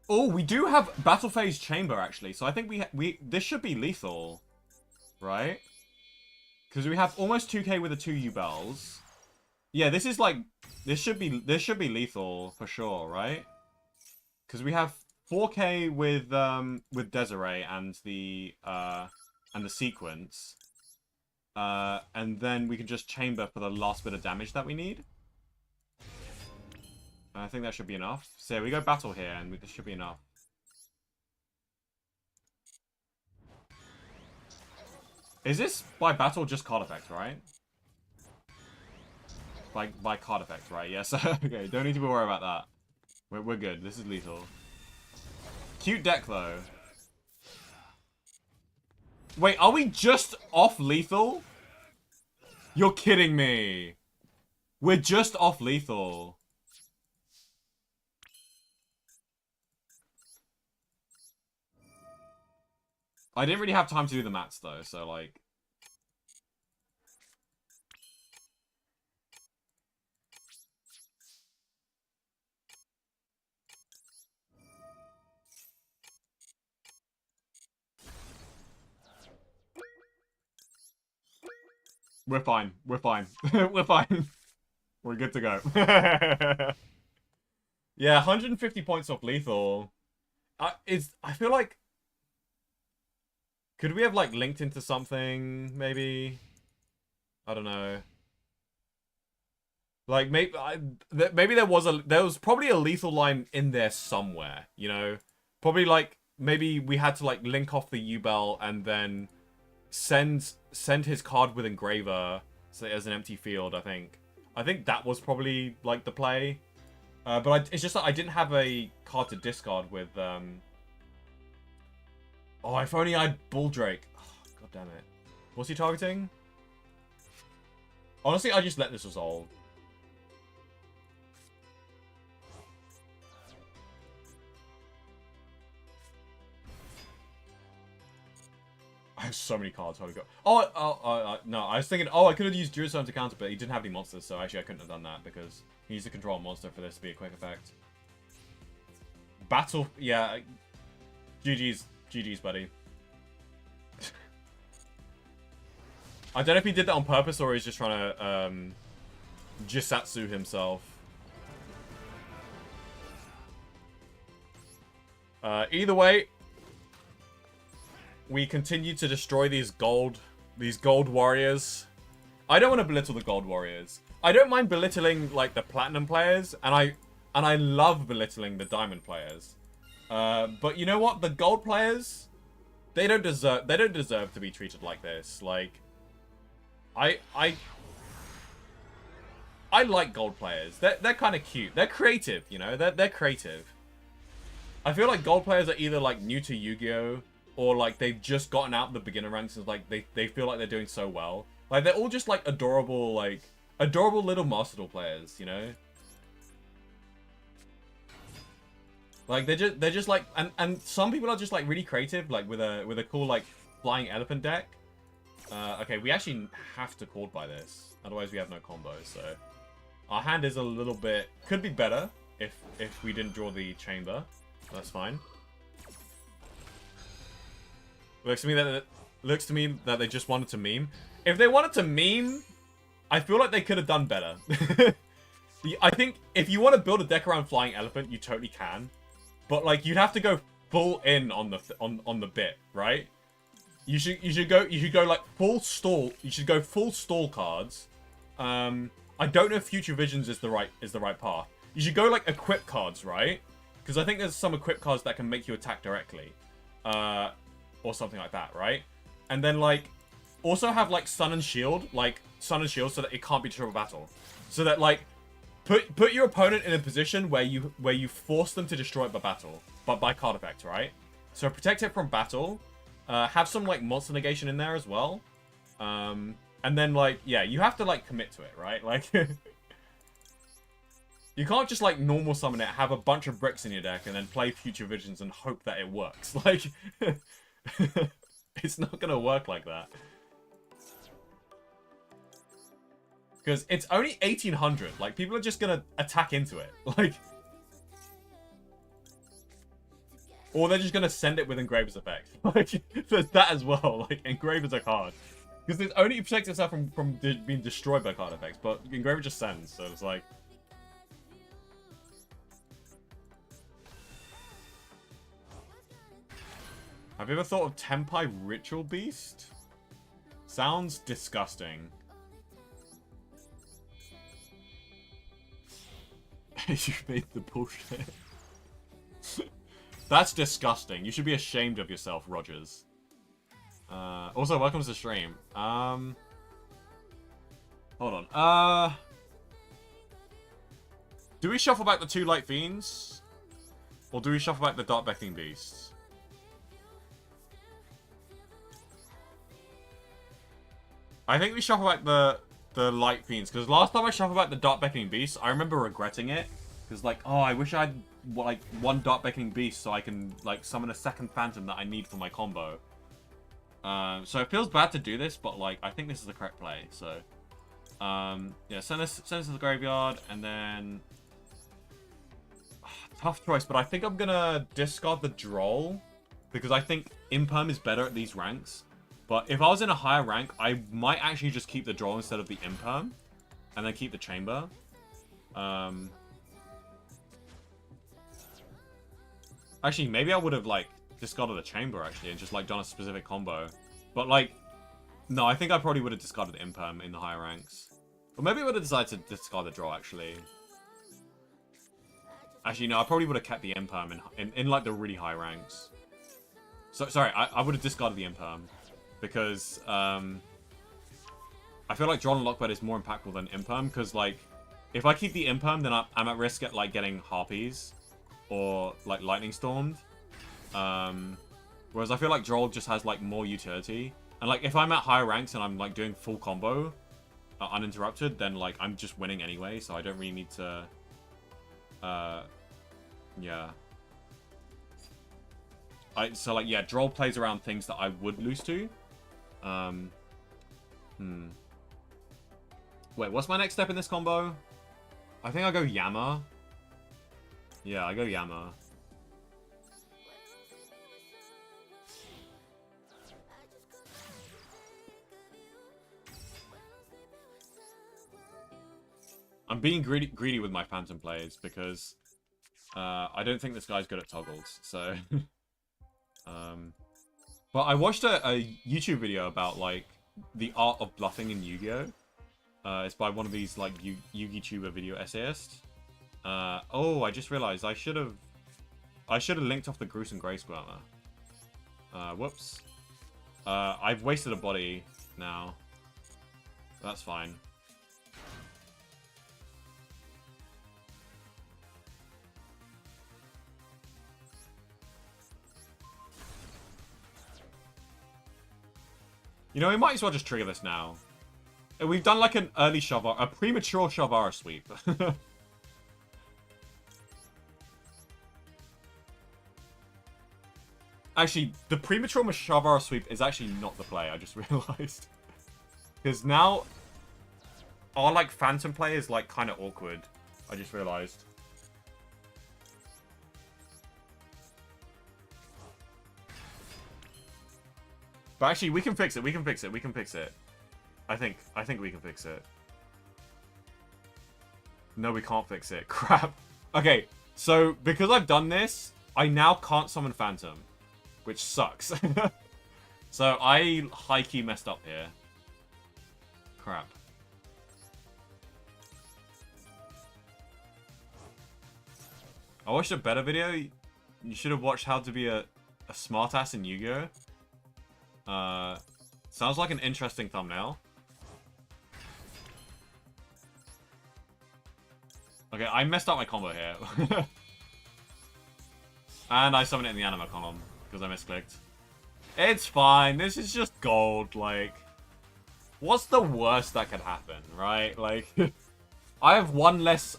Oh, we do have Battle Phase Chamber, actually. So I think this should be lethal. Right? Because we have almost 2k with the 2 Yubels. Yeah, this is like... This should be lethal, for sure, right? Because we have 4k with Desiree and the sequence. And then we can just chamber for the last bit of damage that we need. I think that should be enough. So we go battle here, and this should be enough. Is this by battle just card effect, right? By card effect, right? Yes. Okay, don't need to be worried about that. We're good. This is lethal. Cute deck, though. Wait, are we just off lethal? You're kidding me. We're just off lethal. I didn't really have time to do the maths, though, so, like... We're fine. We're fine. We're fine. We're good to go. Yeah, 150 points off lethal. I feel like... Could we have, like, linked into something, maybe? I don't know. Like, maybe there was probably a lethal line in there somewhere, you know? Probably, like, maybe we had to, like, link off the Yubel and then send his card with Engraver so as an empty field, I think. I think that was probably, like, the play. But it's just that I didn't have a card to discard with, Oh, if only I had Bulldrake. Oh, God damn it. What's he targeting? Honestly, I just let this resolve. I have so many cards. Holy God. No, I was thinking, I could have used Durastone to counter, but he didn't have any monsters, so actually I couldn't have done that because he needs to control a monster for this to be a quick effect. Battle, yeah. GG's, buddy. I don't know if he did that on purpose or he's just trying to Jisatsu himself. Either way, we continue to destroy these gold warriors. I don't want to belittle the gold warriors. I don't mind belittling like the platinum players, and I love belittling the diamond players. But you know what? The gold players, they don't deserve to be treated like this. Like, I like gold players. They're kind of cute. They're creative, you know. They're creative. I feel like gold players are either like new to Yu-Gi-Oh, or like they've just gotten out of the beginner ranks and like they feel like they're doing so well. Like they're all just like adorable little Master Duel players, you know. Like they're just like and some people are just like really creative, like with a cool like flying elephant deck. Okay, we actually have to call by this, otherwise we have no combos. So our hand is a little bit could be better if we didn't draw the chamber. That's fine. Looks to me that they just wanted to meme. If they wanted to meme, I feel like they could have done better. I think if you want to build a deck around flying elephant, you totally can. but like you'd have to go full in on the bit, right? You should go like full stall. You should go full stall cards. I don't know if Future Visions is the right path. You should go like equip cards, right? Because I think there's some equip cards that can make you attack directly, or something like that, right? And then like also have like Sun and Shield, so that it can't be triple battle, so that like put your opponent in a position where you force them to destroy it by battle, but by card effect, right? So protect it from battle. Have some like monster negation in there as well. And then like, yeah, you have to like commit to it, right? Like you can't just like normal summon it, have a bunch of bricks in your deck, and then play Future Visions and hope that it works. Like it's not gonna work like that. Because it's only 1800. Like people are just gonna attack into it. Like, or they're just gonna send it with Engraver's Effect. Like, there's that as well. Like, Engraver's a card. Because it only protects itself from being destroyed by card effects, but Engraver just sends, so it's like... Have you ever thought of Tenpai Ritual Beast? Sounds disgusting. You made the bullshit. That's disgusting. You should be ashamed of yourself, Rogers. Also, welcome to the stream. Hold on. Do we shuffle back the 2 Light Fiends? Or do we shuffle back the Dark Beckoning Beasts? I think we shuffle back the Light Fiends, because last time I shuffled back the Dark Beckoning Beasts, I remember regretting it. Because, like, oh, I wish I had, like, 1 Dark Beckoning Beast so I can, like, summon a second Phantom that I need for my combo. So it feels bad to do this, but, like, I think this is the correct play, so... yeah, send this to the graveyard, and then... tough choice, but I think I'm gonna discard the Droll, because I think Imperm is better at these ranks. But if I was in a higher rank, I might actually just keep the Droll instead of the Imperm, and then keep the Chamber. Actually, maybe I would have, like, discarded the Chamber, actually, and just, like, done a specific combo. But, like, no, I think I probably would have discarded the Imperm in the higher ranks. Or maybe I would have decided to discard the Draw, actually. Actually, no, I probably would have kept the Imperm in like, the really high ranks. So, sorry, I would have discarded the Imperm. Because, I feel like Draw and Lockbird is more impactful than Imperm, because, like, if I keep the Imperm, then I'm at risk at, like, getting Harpies. Or, like, Lightning Stormed. Whereas I feel like Droll just has, like, more utility. And, like, if I'm at higher ranks and I'm, like, doing full combo uninterrupted, then, like, I'm just winning anyway. So I don't really need to... yeah. So, like, yeah, Droll plays around things that I would lose to. Wait, what's my next step in this combo? I think I go Yama. Yeah, I go Yama. I'm being greedy with my Phantom plays because I don't think this guy's good at toggles. So, but I watched a YouTube video about like the art of bluffing in Yu-Gi-Oh. It's by one of these like Yu-Gi tuber video essayists. Oh, I just realized I should have linked off the Gruesome Grey Squirmer. Whoops. I've wasted a body now. That's fine. You know, we might as well just trigger this now. We've done like an early Shavara, a premature Shavara sweep. Actually, the premature Shavara sweep is actually not the play, I just realized. Because now, our like Phantom play is like kind of awkward. I just realized. But actually, we can fix it. We can fix it. We can fix it. I think we can fix it. No, we can't fix it. Crap. Okay, so because I've done this, I now can't summon Phantom, which sucks. So I high-key messed up here. Crap. I watched a better video. You should have watched how to be a smartass in Yu-Gi-Oh! Sounds like an interesting thumbnail. Okay, I messed up my combo here. And I summoned it in the anima column because I misclicked. It's fine. This is just gold. Like, what's the worst that could happen, right? Like, I have one less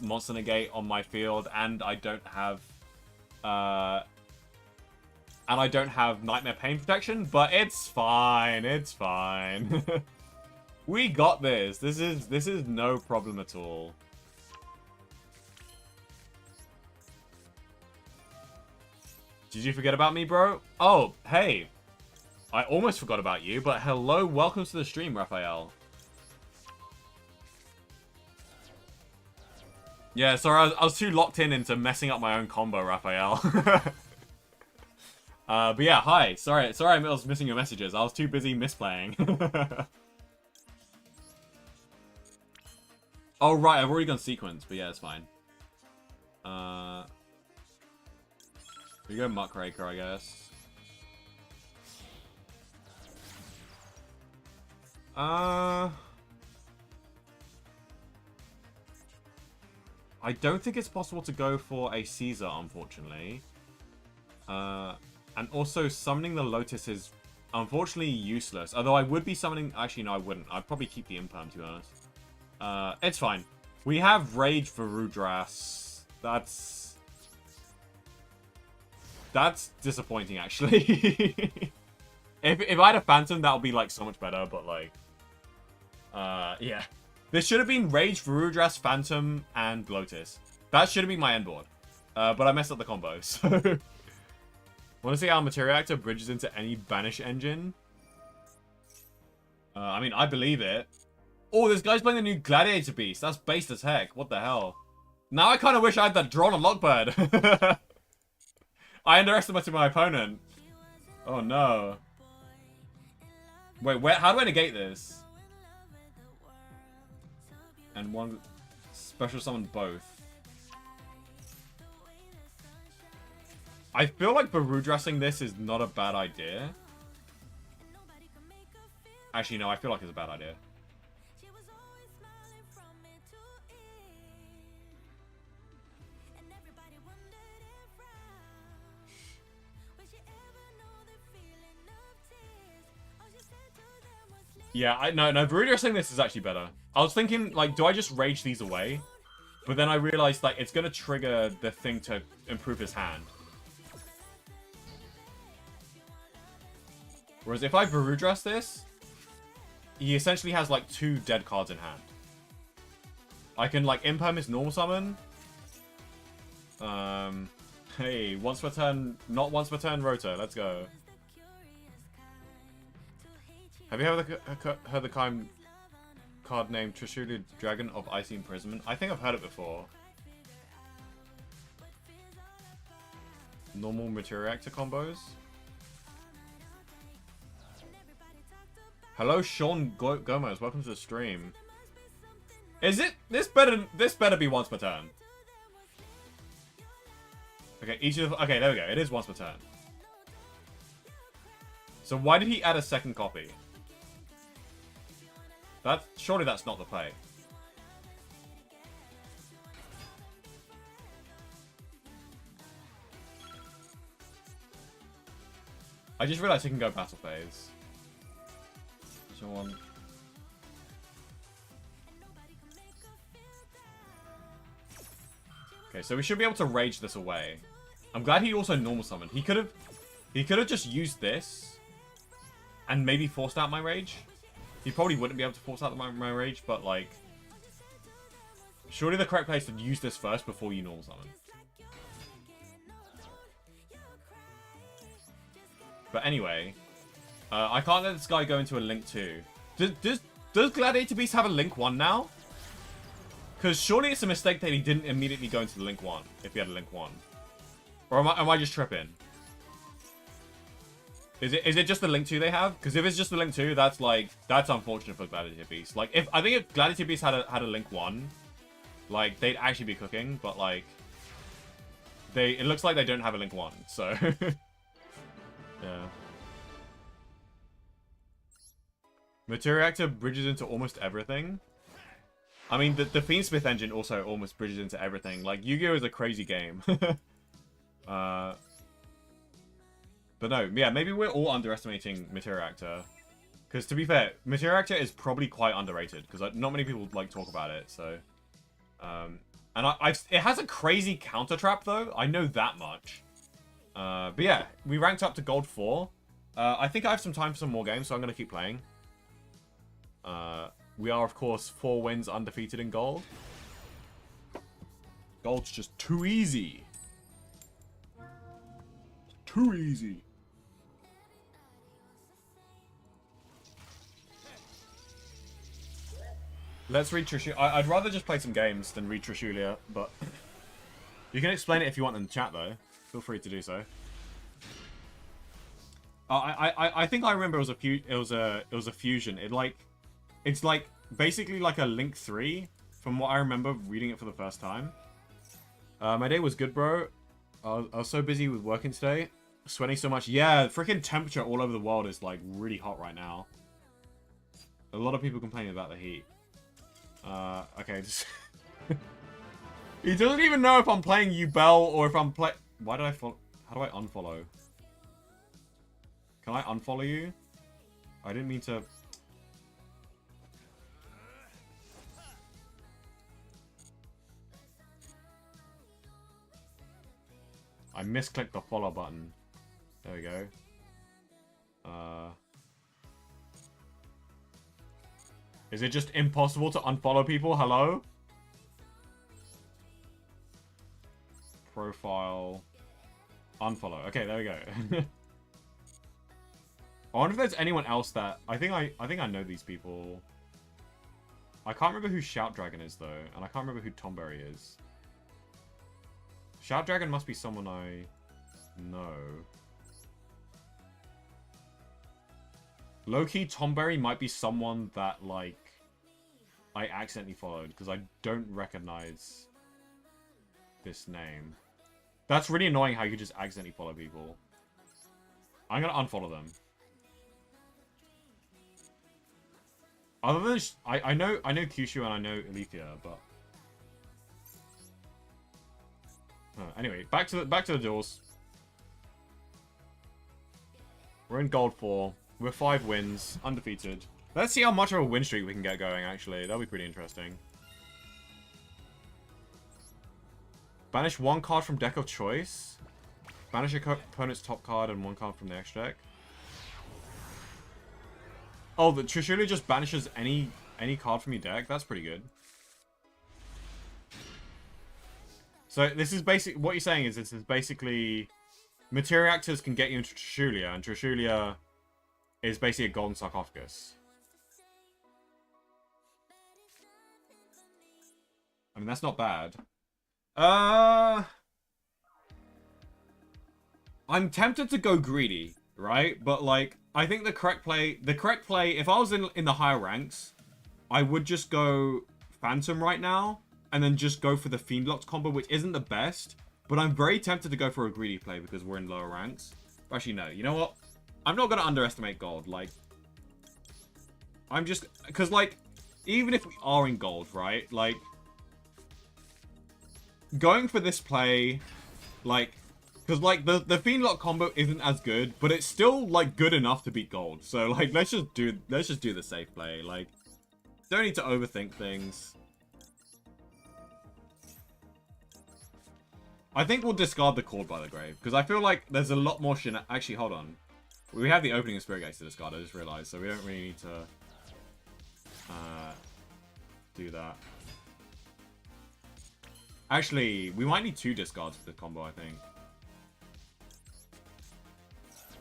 monster negate on my field, and I don't have Nightmare Pain Protection, but it's fine. It's fine. We got this. This is no problem at all. Did you forget about me, bro? Oh, hey. I almost forgot about you, but hello, welcome to the stream, Raphael. Yeah, sorry, I was too locked into messing up my own combo, Raphael. But yeah, hi. Sorry I was missing your messages. I was too busy misplaying. Oh, right, I've already gone sequence, but yeah, it's fine. We go Muckraker, I guess. I don't think it's possible to go for a Caesar, unfortunately. And also, summoning the Lotus is unfortunately useless. Although I would be summoning... Actually, no, I wouldn't. I'd probably keep the Imperm, to be honest. It's fine. We have Rage for Rudras. That's disappointing, actually. if I had a Phantom, that would be, like, so much better, but, like... yeah. This should have been Rage, Varudras, Phantom, and Lotus. That should have been my end board. But I messed up the combo, so... Want to see how Materia Actor bridges into any Banish engine? I mean, I believe it. Oh, this guy's playing the new Gladiator Beast. That's based as heck. What the hell? Now I kind of wish I had that drawn on Lockbird. I underestimated my opponent. Oh, no. Wait, how do I negate this? And one special summon both. I feel like Varudressing this is not a bad idea. Actually, no, I feel like it's a bad idea. Yeah, no, Varudressing this is actually better. I was thinking, like, do I just rage these away? But then I realized, like, it's gonna trigger the thing to improve his hand. Whereas if I Varudress this, he essentially has, like, 2 dead cards in hand. I can, like, Imperm his normal summon. Hey, once per turn, not once per turn Rotor, let's go. Have you heard the card named Trishula Dragon of Icy Imprisonment? I think I've heard it before. Normal Materia Actor combos. Hello, Sean Gomez. Welcome to the stream. Is it? This better be once per turn. Okay, okay, there we go. It is once per turn. So why did he add a second copy? Surely that's not the play. I just realized he can go battle phase. So okay, so we should be able to rage this away. I'm glad he also normal summoned. He could have just used this and maybe forced out my rage. He probably wouldn't be able to force out my rage, but, like... Surely the correct place to use this first before you normal summon. But anyway, I can't let this guy go into a Link 2. Does Gladiator Beast have a Link 1 now? Because surely it's a mistake that he didn't immediately go into the Link 1, if he had a Link 1. Or am I just tripping? Is it just the Link 2 they have? Because if it's just the Link 2, that's like that's unfortunate for Gladiator Beast. Like I think if Gladiator Beast had a Link 1, like they'd actually be cooking, but like it looks like they don't have a Link 1, so yeah. Materia Actor bridges into almost everything. I mean, the Fiendsmith engine also almost bridges into everything. Like, Yu-Gi-Oh! Is a crazy game. But no, yeah, maybe we're all underestimating Materia Actor. Because to be fair, Materia Actor is probably quite underrated. Because not many people, like, talk about it, so... and it has a crazy counter trap, though. I know that much. But yeah, we ranked up to Gold 4. I think I have some time for some more games, so I'm going to keep playing. We are, of course, 4 wins undefeated in Gold. Gold's just too easy. Too easy. Let's read Trishulia. I'd rather just play some games than read Trishulia, but... You can explain it if you want in the chat, though. Feel free to do so. I think I remember it was a fusion. It's like basically like a Link 3 from what I remember reading it for the first time. My day was good, bro. I was so busy with working today. Sweating so much. Yeah, freaking temperature all over the world is like really hot right now. A lot of people complaining about the heat. Okay, just... He doesn't even know if I'm playing Yubel or if I'm Why did I follow? How do I unfollow? Can I unfollow you? I didn't mean to... I misclicked the follow button. There we go. Is it just impossible to unfollow people? Hello? Profile. Unfollow. Okay, there we go. I wonder if there's anyone else that... I think I know these people. I can't remember who Shout Dragon is, though. And I can't remember who Tomberry is. Shout Dragon must be someone I know. Low-key, Tomberry might be someone that, like, I accidentally followed. Because I don't recognize this name. That's really annoying how you just accidentally follow people. I'm going to unfollow them. Other than... I know Kyushu and I know Alethea, but... Anyway, back to the duels. We're in Gold 4. We're 5 wins, undefeated. Let's see how much of a win streak we can get going, actually. That'll be pretty interesting. Banish 1 card from deck of choice. Banish your opponent's top card and 1 card from the extra deck. Oh, the Trishulia just banishes any card from your deck? That's pretty good. So this is basically... What you're saying is this is basically... Materia Actors can get you into Trishulia, and Trishulia is basically a golden sarcophagus. I mean, that's not bad. I'm tempted to go greedy, right? But, like, I think the correct play, if I was in the higher ranks, I would just go Phantom right now, and then just go for the Fiendlocked combo, which isn't the best, but I'm very tempted to go for a greedy play because we're in lower ranks. Actually, no. You know what? I'm not going to underestimate gold. Like, I'm just... Because, like, even if we are in gold, right? Like, going for this play, like... Because, like, the Fiendlock combo isn't as good, but it's still, like, good enough to beat gold. So, like, let's just do the safe play. Like, don't need to overthink things. I think we'll discard the Cord by the Grave, because I feel like there's a lot more Actually, hold on. We have the opening of Spirit Gates to discard, I just realized, so we don't really need to do that. Actually, we might need 2 discards for the combo, I think.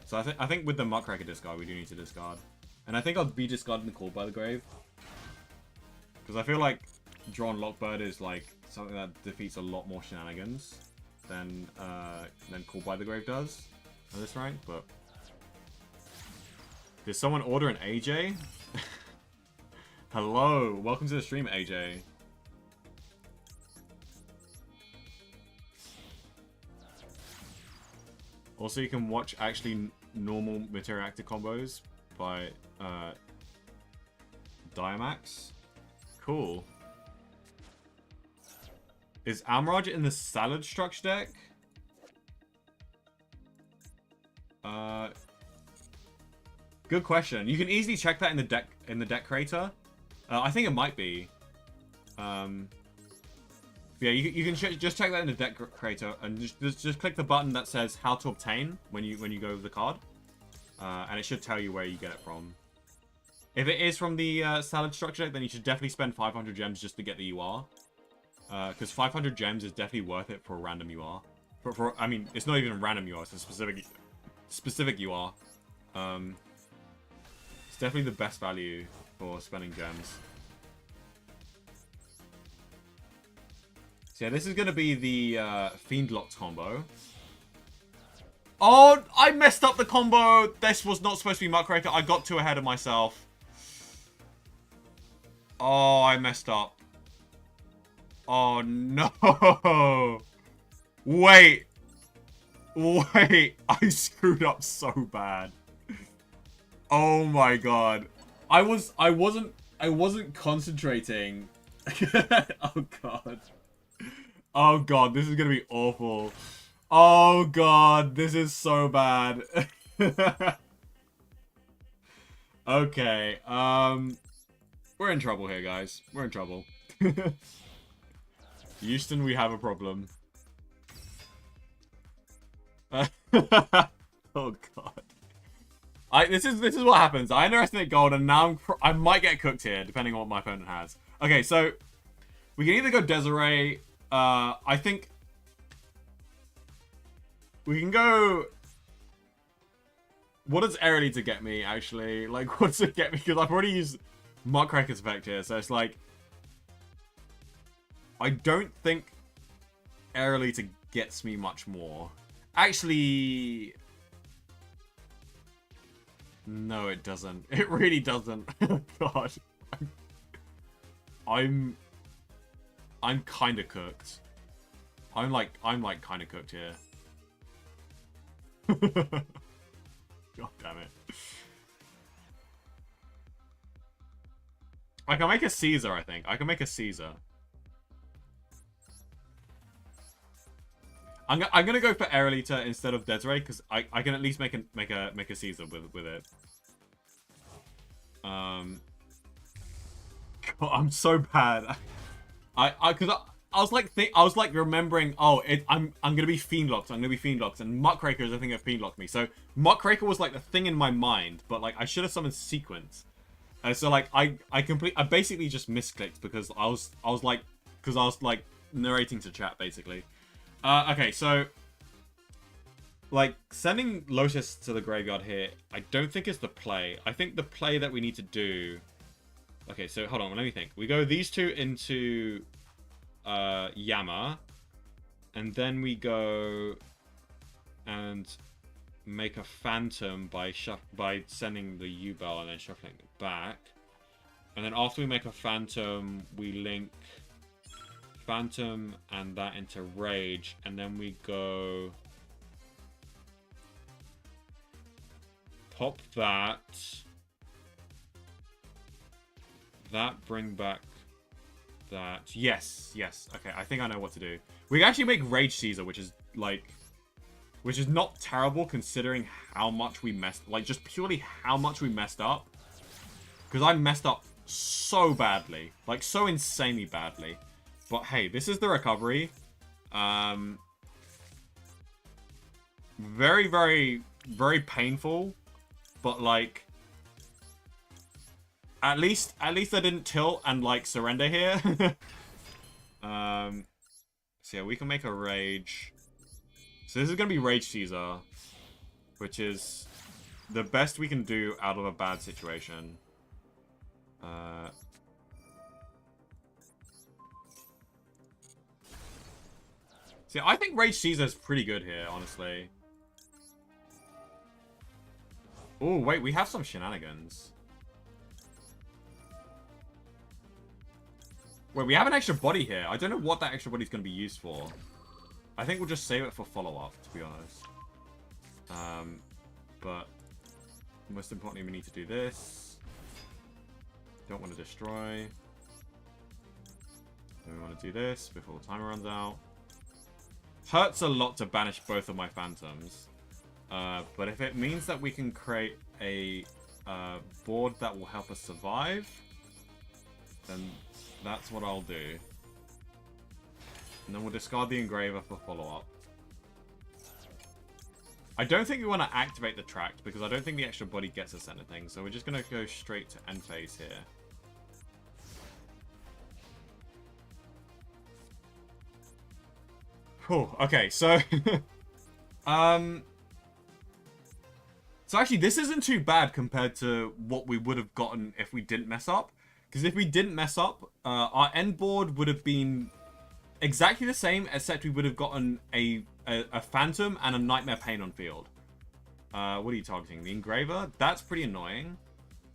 So I think with the Muckraker discard, we do need to discard. And I think I'll be discarding the Cord by the Grave. Because I feel like Drawn Lockbird is like something that defeats a lot more shenanigans. than Call by the Grave does on this rank, but... Did someone order an AJ? Hello, welcome to the stream, AJ. Also, you can watch actually normal Materia Active combos by Diamax. Cool. Is Amraj in the Salad Structure deck? Good question. You can easily check that in the deck creator. I think it might be. Yeah, you can just check that in the deck creator and just click the button that says how to obtain when you go over the card, and it should tell you where you get it from. If it is from the Salad Structure, then you should definitely spend 500 gems just to get the UR, because 500 gems is definitely worth it for a random UR. I mean, it's not even a random UR; it's a specific UR. It's definitely the best value for spending gems. So yeah, this is going to be the Fiend Locked combo. Oh, I messed up the combo. This was not supposed to be Muckraker. I got too ahead of myself. Oh, I messed up. Oh, no. Wait. Wait. I screwed up so bad. Oh my god. I wasn't concentrating. Oh god. Oh god, this is gonna be awful. Oh god, this is so bad. Okay, we're in trouble here, guys. We're in trouble. Houston, we have a problem. Oh god. This is what happens. I underestimate gold, and now I might get cooked here, depending on what my opponent has. Okay, so we can either go Desiree. I think we can go. What does Airly to get me, actually? Like, what does it get me? Because I've already used Muckraker's effect here, so it's like, I don't think Airly to gets me much more. Actually, no, it doesn't. It really doesn't. Oh god, I'm kind of cooked. I'm like kind of cooked here. God damn it. I can make a Caesar, I think. I can make a Caesar. I'm gonna go for Aerolita instead of Desiree because I can at least make a Caesar with it. God, I'm so bad. I was like remembering. Oh, I'm gonna be Fiend Locked. I'm gonna be Fiend Locked, and Muckraker is the thing that Fiend Locked me. So Muckraker was like the thing in my mind, but like I should have summoned Sequence. So like I basically just misclicked because I was like narrating to chat basically. Okay, so like sending Lotus to the graveyard here, I don't think is the play. I think the play that we need to do. Okay, so hold on, let me think. We go these two into Yama, and then we go and make a Phantom by sending the Yubel and then shuffling it back. And then after we make a Phantom, we link Phantom and that into Rage, and then we go pop that. That, bring back that. Yes. Okay, I think I know what to do. We can actually make Rage Caesar, which is not terrible considering how much we messed, like just purely how much we messed up. Because I messed up so badly, like so insanely badly. But hey, this is the recovery. Very, very, very painful, but like. At least I didn't tilt and like surrender here. So yeah, we can make a Rage. So this is gonna be Rage Caesar, which is the best we can do out of a bad situation. See, I think Rage Caesar's pretty good here, honestly. Oh, wait, we have some shenanigans. Wait, we have an extra body here. I don't know what that extra body's going to be used for. I think we'll just save it for follow-up, to be honest. But most importantly, we need to do this. Don't want to destroy. Then we want to do this before the timer runs out. Hurts a lot to banish both of my phantoms. But if it means that we can create a board that will help us survive, then that's what I'll do. And then we'll discard the engraver for follow-up. I don't think we want to activate the tract because I don't think the extra body gets us anything. So we're just going to go straight to end phase here. Whew, okay, so... So actually, this isn't too bad compared to what we would have gotten if we didn't mess up. Because if we didn't mess up, our end board would have been exactly the same, except we would have gotten a Phantom and a Nightmare Pain on field. What are you targeting? The Engraver? That's pretty annoying.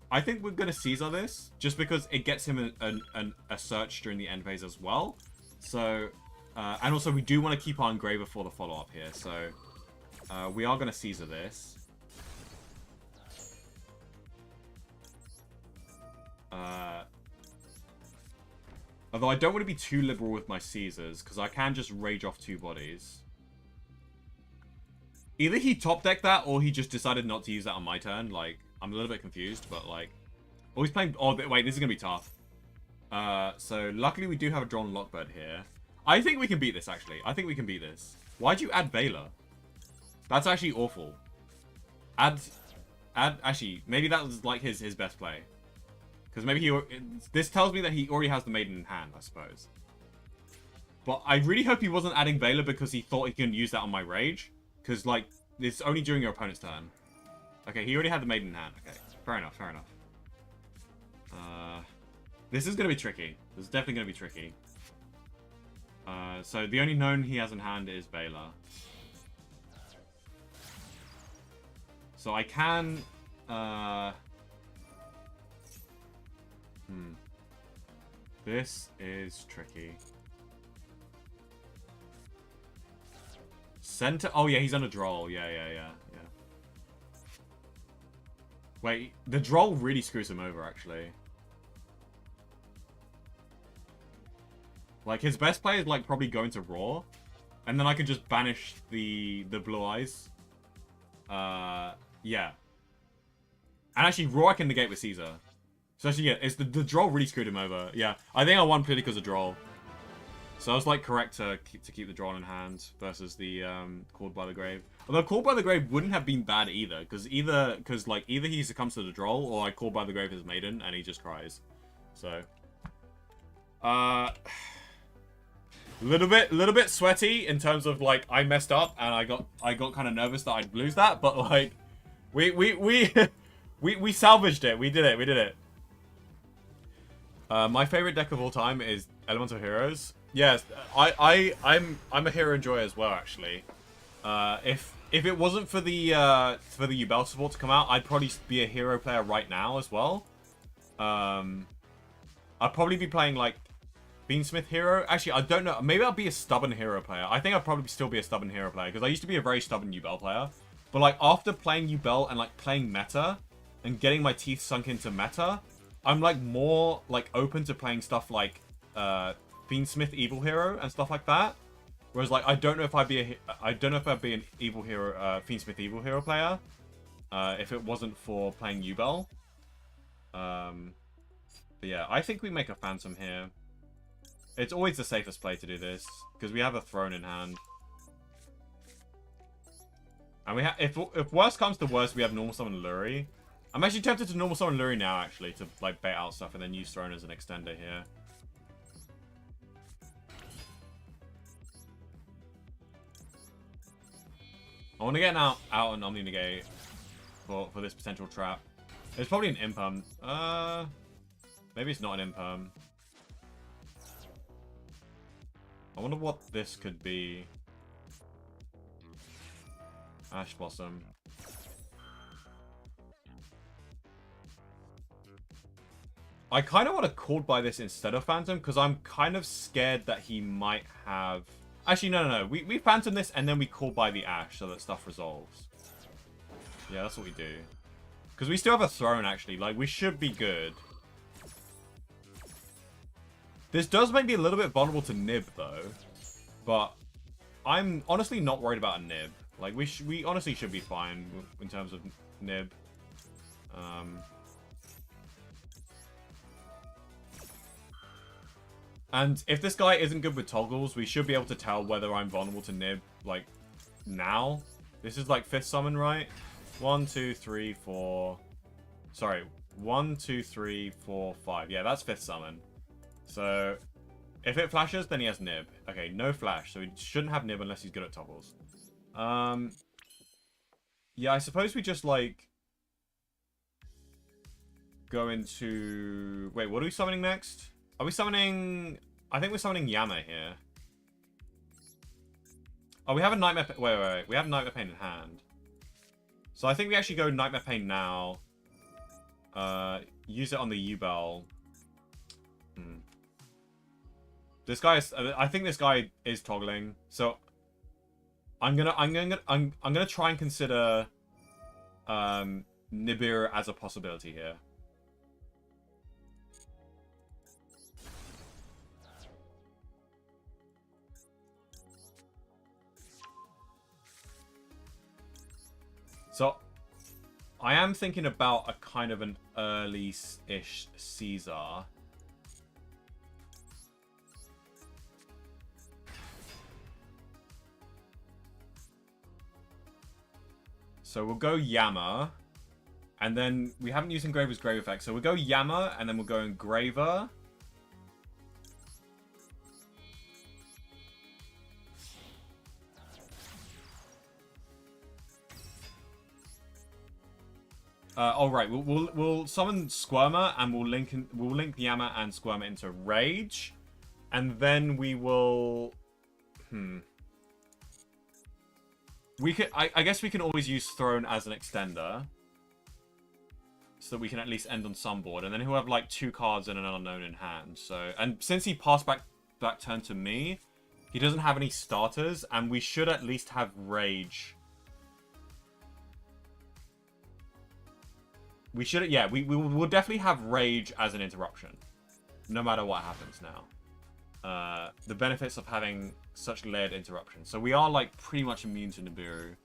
I think we're going to Caesar this, just because it gets him a search during the end phase as well. So, and also we do want to keep our Engraver for the follow-up here. So, we are going to Caesar this. Although I don't want to be too liberal with my Caesars, because I can just rage off 2 bodies. Either he top decked that, or he just decided not to use that on my turn. Like, I'm a little bit confused, but like... Oh, he's playing... Oh, wait, this is going to be tough. So, luckily we do have a drawn Lockbird here. I think we can beat this, actually. I think we can beat this. Why'd you add Veiler? That's actually awful. Actually, maybe that was like his best play. Because maybe this tells me that he already has the Maiden in hand, I suppose. But I really hope he wasn't adding Veiler because he thought he can use that on my Rage. Because, like, it's only during your opponent's turn. Okay, he already had the Maiden in hand. Okay, fair enough, fair enough. This is going to be tricky. This is definitely going to be tricky. So the only known he has in hand is Veiler. So I can... This is tricky. Center... Oh, yeah, he's on a Droll. Yeah. Wait, the Droll really screws him over, actually. Like, his best play is, like, probably going to Roar. And then I can just banish the Blue Eyes. Yeah. And actually, Roar I can negate with Caesar. So actually, yeah, it's the Droll really screwed him over. Yeah, I think I won purely because of Droll. So I was like correct to keep the Droll in hand versus the Called by the Grave. Although Called by the Grave wouldn't have been bad either, because either he succumbs to the Droll or I Called by the Grave his Maiden and he just cries. So, little bit sweaty in terms of like I messed up and I got kind of nervous that I'd lose that, but like we salvaged it. We did it. My favorite deck of all time is Elemental Heroes. Yes, I'm a hero enjoyer as well, actually. If it wasn't for the Yubel support to come out, I'd probably be a hero player right now as well. I'd probably be playing like Beansmith hero. Actually, I don't know. Maybe I'll be a stubborn hero player. I think I'd probably still be a stubborn hero player because I used to be a very stubborn Yubel player. But like after playing Yubel and like playing meta and getting my teeth sunk into meta, I'm like more like open to playing stuff like Fiendsmith Evil Hero and stuff like that. Whereas like I don't know if I'd be an Evil Hero Fiendsmith Evil Hero player if it wasn't for playing Yubel. But yeah, I think we make a Phantom here. It's always the safest play to do this because we have a Throne in hand. And we have if worst comes to worst, we have normal summon Lurie. I'm actually tempted to normal summon Lurie now, actually, to like bait out stuff and then use Throne as an extender here. I want to get out an Omni Negate for this potential trap. It's probably an Imperm. Maybe it's not an Imperm. I wonder what this could be. Ash Blossom. I kind of want to Called by this instead of Phantom, because I'm kind of scared that he might have... Actually, no. We Phantom this, and then we Called by the Ash, so that stuff resolves. Yeah, that's what we do. Because we still have a Throne, actually. Like, we should be good. This does make me a little bit vulnerable to Nib, though. But I'm honestly not worried about a Nib. Like, we honestly should be fine in terms of Nib. And if this guy isn't good with toggles, we should be able to tell whether I'm vulnerable to Nib, like, now. This is, like, 5th summon, right? 1, 2, 3, 4... Sorry. 1, 2, 3, 4, 5. Yeah, that's 5th summon. So, if it flashes, then he has Nib. Okay, no flash, so he shouldn't have Nib unless he's good at toggles. Yeah, I suppose we just, like... go into... Wait, what are we summoning next? Are we summoning... I think we're summoning Yama here. Oh, we have a Nightmare... Wait. We have Nightmare Pain in hand. So I think we actually go Nightmare Pain now. Use it on the Yubel. This guy is... I think this guy is toggling. So I'm gonna try and consider Nibiru as a possibility here. So, I am thinking about a kind of an early-ish Caesar. So we'll go Yama. And then we haven't used Engraver's Grave Effect. So we'll go Yama, and then we'll go Engraver. Right. We'll summon Squirmer, and we'll link Yama and Squirmer into Rage, and then we will. We could. I guess we can always use Throne as an extender, so that we can at least end on some board, and then he'll have like 2 cards and an unknown in hand. So, and since he passed back turn to me, he doesn't have any starters, and we should at least have Rage. We should, yeah, we will definitely have Rage as an interruption, no matter what happens now. The benefits of having such layered interruptions. So we are, like, pretty much immune to Nibiru.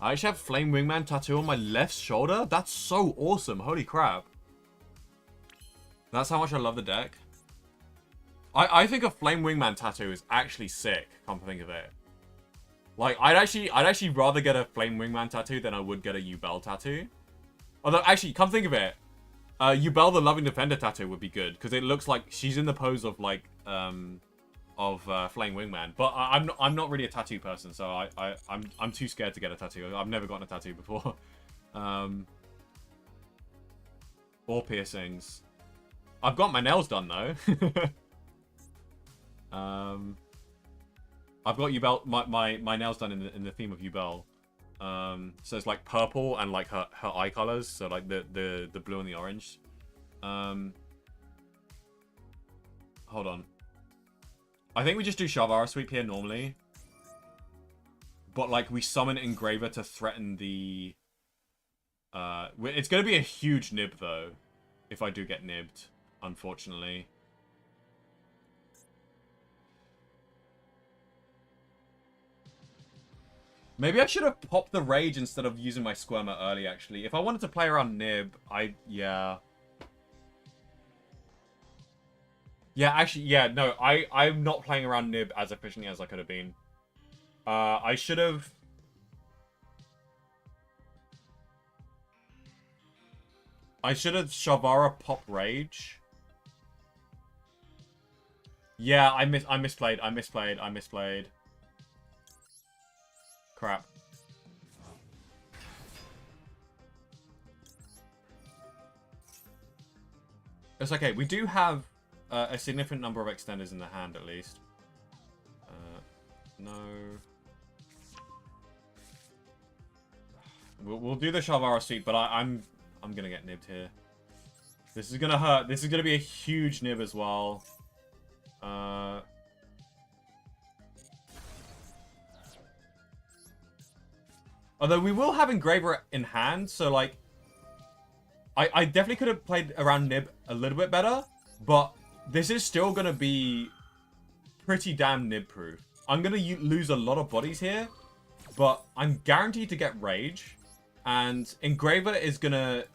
I actually have Flame Wingman tattoo on my left shoulder? That's so awesome. Holy crap. That's how much I love the deck. I think a Flame Wingman tattoo is actually sick, come to think of it. Like, I'd actually rather get a Flame Wingman tattoo than I would get a Yubel tattoo. Although, actually, come think of it, Yubel the Loving Defender tattoo would be good, because it looks like she's in the pose of, like, Flame Wingman. But I'm not really a tattoo person, so I'm too scared to get a tattoo. I've never gotten a tattoo before. Or piercings. I've got my nails done, though. I've got Yubel, my nails done in the theme of Yubel. So it's like purple and like her eye colors, so like the blue and the orange. Hold on. I think we just do Shavara Sweep here normally. But like we summon Engraver to threaten the... it's going to be a huge nib though, if I do get nibbed, unfortunately. Maybe I should have popped the Rage instead of using my Squirmer early, actually. If I wanted to play around Nib, yeah. Yeah, actually, yeah, no, I'm not playing around Nib as efficiently as I could have been. I should have... Shavara pop Rage. Yeah, I misplayed. Crap. It's okay. We do have a significant number of extenders in the hand, at least. No. We'll do the Shavara sweep, but I'm gonna get nibbed here. This is gonna hurt. This is gonna be a huge nib as well. Although we will have Engraver in hand, so like I definitely could have played around nib a little bit better, but this is still gonna be pretty damn nib proof. I'm gonna lose a lot of bodies here, but I'm guaranteed to get rage, and Engraver is gonna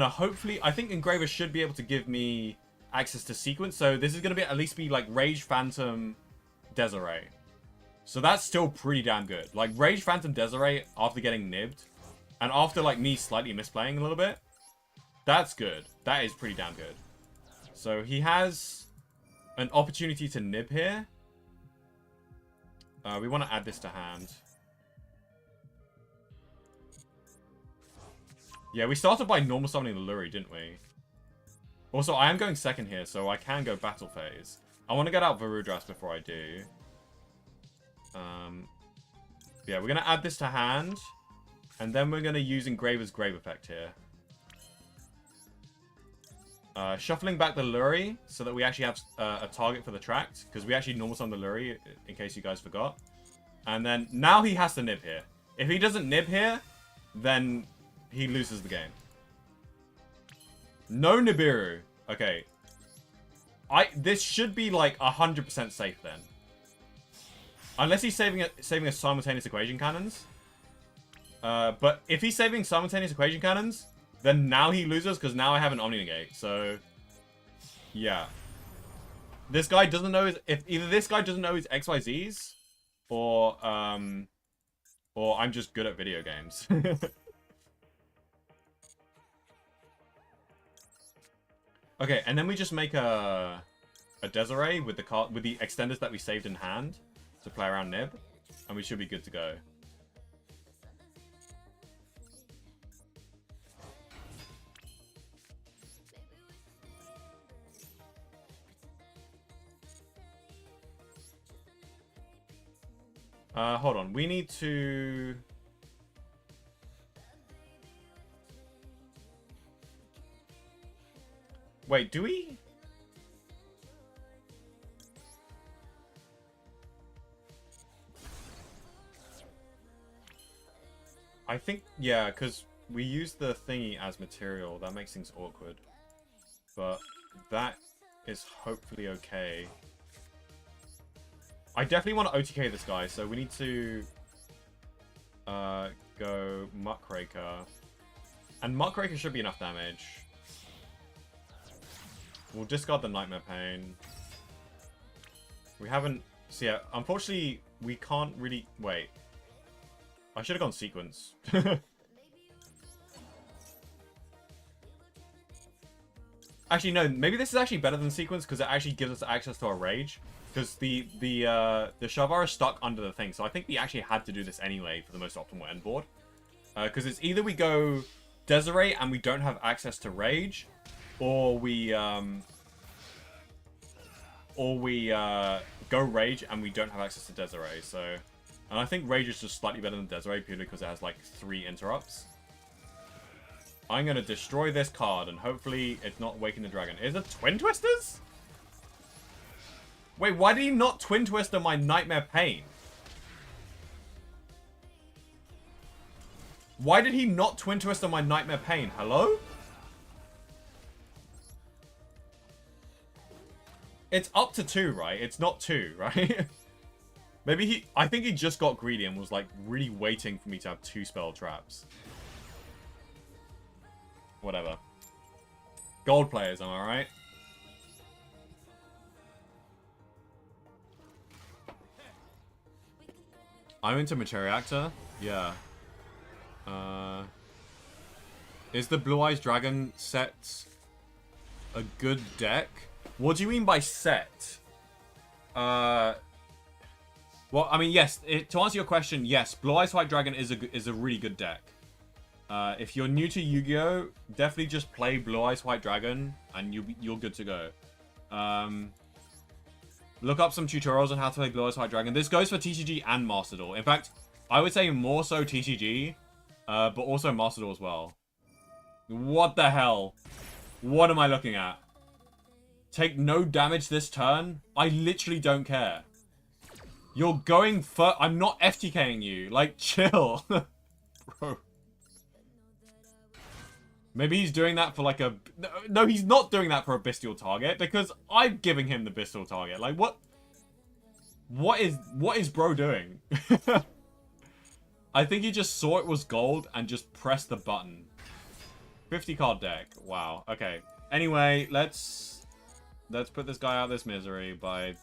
hopefully, I think Engraver should be able to give me access to sequence. So this is gonna be at least be like Rage, Phantom, Desiree. So that's still pretty damn good. Like Rage, Phantom, Desiree after getting nibbed, and after like me slightly misplaying a little bit, that's good. That is pretty damn good. So he has an opportunity to nib here. We want to add this to hand. Yeah, we started by normal summoning the Luri, didn't we? Also, I am going second here, so I can go battle phase. I want to get out Varudras before I do. Yeah, we're going to add this to hand. And then we're going to use Engraver's Grave effect here. Shuffling back the Luri so that we actually have a target for the tract. Because we actually normal summon the Luri, in case you guys forgot. And then now he has to nib here. If he doesn't nib here, then he loses the game. No Nibiru. Okay. This should be like 100% safe then. Unless he's saving a simultaneous equation cannons. But if he's saving simultaneous equation cannons, then now he loses because now I have an Omni Negate. So, yeah. This guy doesn't know either this guy doesn't know his XYZs, or I'm just good at video games. Okay, and then we just make a Desiree with the extenders that we saved in hand to play around Nib, and we should be good to go. Hold on. We need to... Wait, do we? I think, yeah, because we use the thingy as material. That makes things awkward. But that is hopefully okay. I definitely want to OTK this guy, so we need to go Muckraker. And Muckraker should be enough damage. We'll discard the Nightmare Pain. We haven't... So yeah, unfortunately, we can't really... Wait. I should have gone Sequence. Actually, no. Maybe this is actually better than Sequence because it actually gives us access to our Rage. Because the Shavara is stuck under the thing. So I think we actually had to do this anyway for the most optimal end board. Because it's either we go Desiree and we don't have access to Rage, or we go Rage and we don't have access to Desiree. So, and I think Rage is just slightly better than Desiree purely because it has like 3 interrupts. I'm gonna destroy this card and hopefully it's not Waking the Dragon. Is it Twin Twisters? Wait, why did he not Twin Twister my Nightmare Pain? Why did he not Twin Twister my Nightmare Pain? Hello? It's up to 2, right? It's not 2, right? Maybe I think he just got greedy and was like really waiting for me to have 2 spell traps. Whatever. Gold players, am I right? I'm into Materia Actor. Yeah. Is the Blue Eyes Dragon set a good deck? What do you mean by set? Well, I mean, yes. To answer your question, yes. Blue Eyes White Dragon is a really good deck. If you're new to Yu-Gi-Oh, definitely just play Blue Eyes White Dragon, and you're good to go. Look up some tutorials on how to play Glorious White Dragon. This goes for TCG and Master Duel. In fact, I would say more so TCG, but also Master Duel as well. What the hell? What am I looking at? Take no damage this turn? I literally don't care. You're going for... I'm not FTKing you. Like, chill. Bro. Maybe he's doing that for like a... No, he's not doing that for a Bestial target because I'm giving him the Bestial target. Like, what? What is bro doing? I think he just saw it was gold and just pressed the button. 50 card deck. Wow. Okay. Anyway, let's put this guy out of this misery by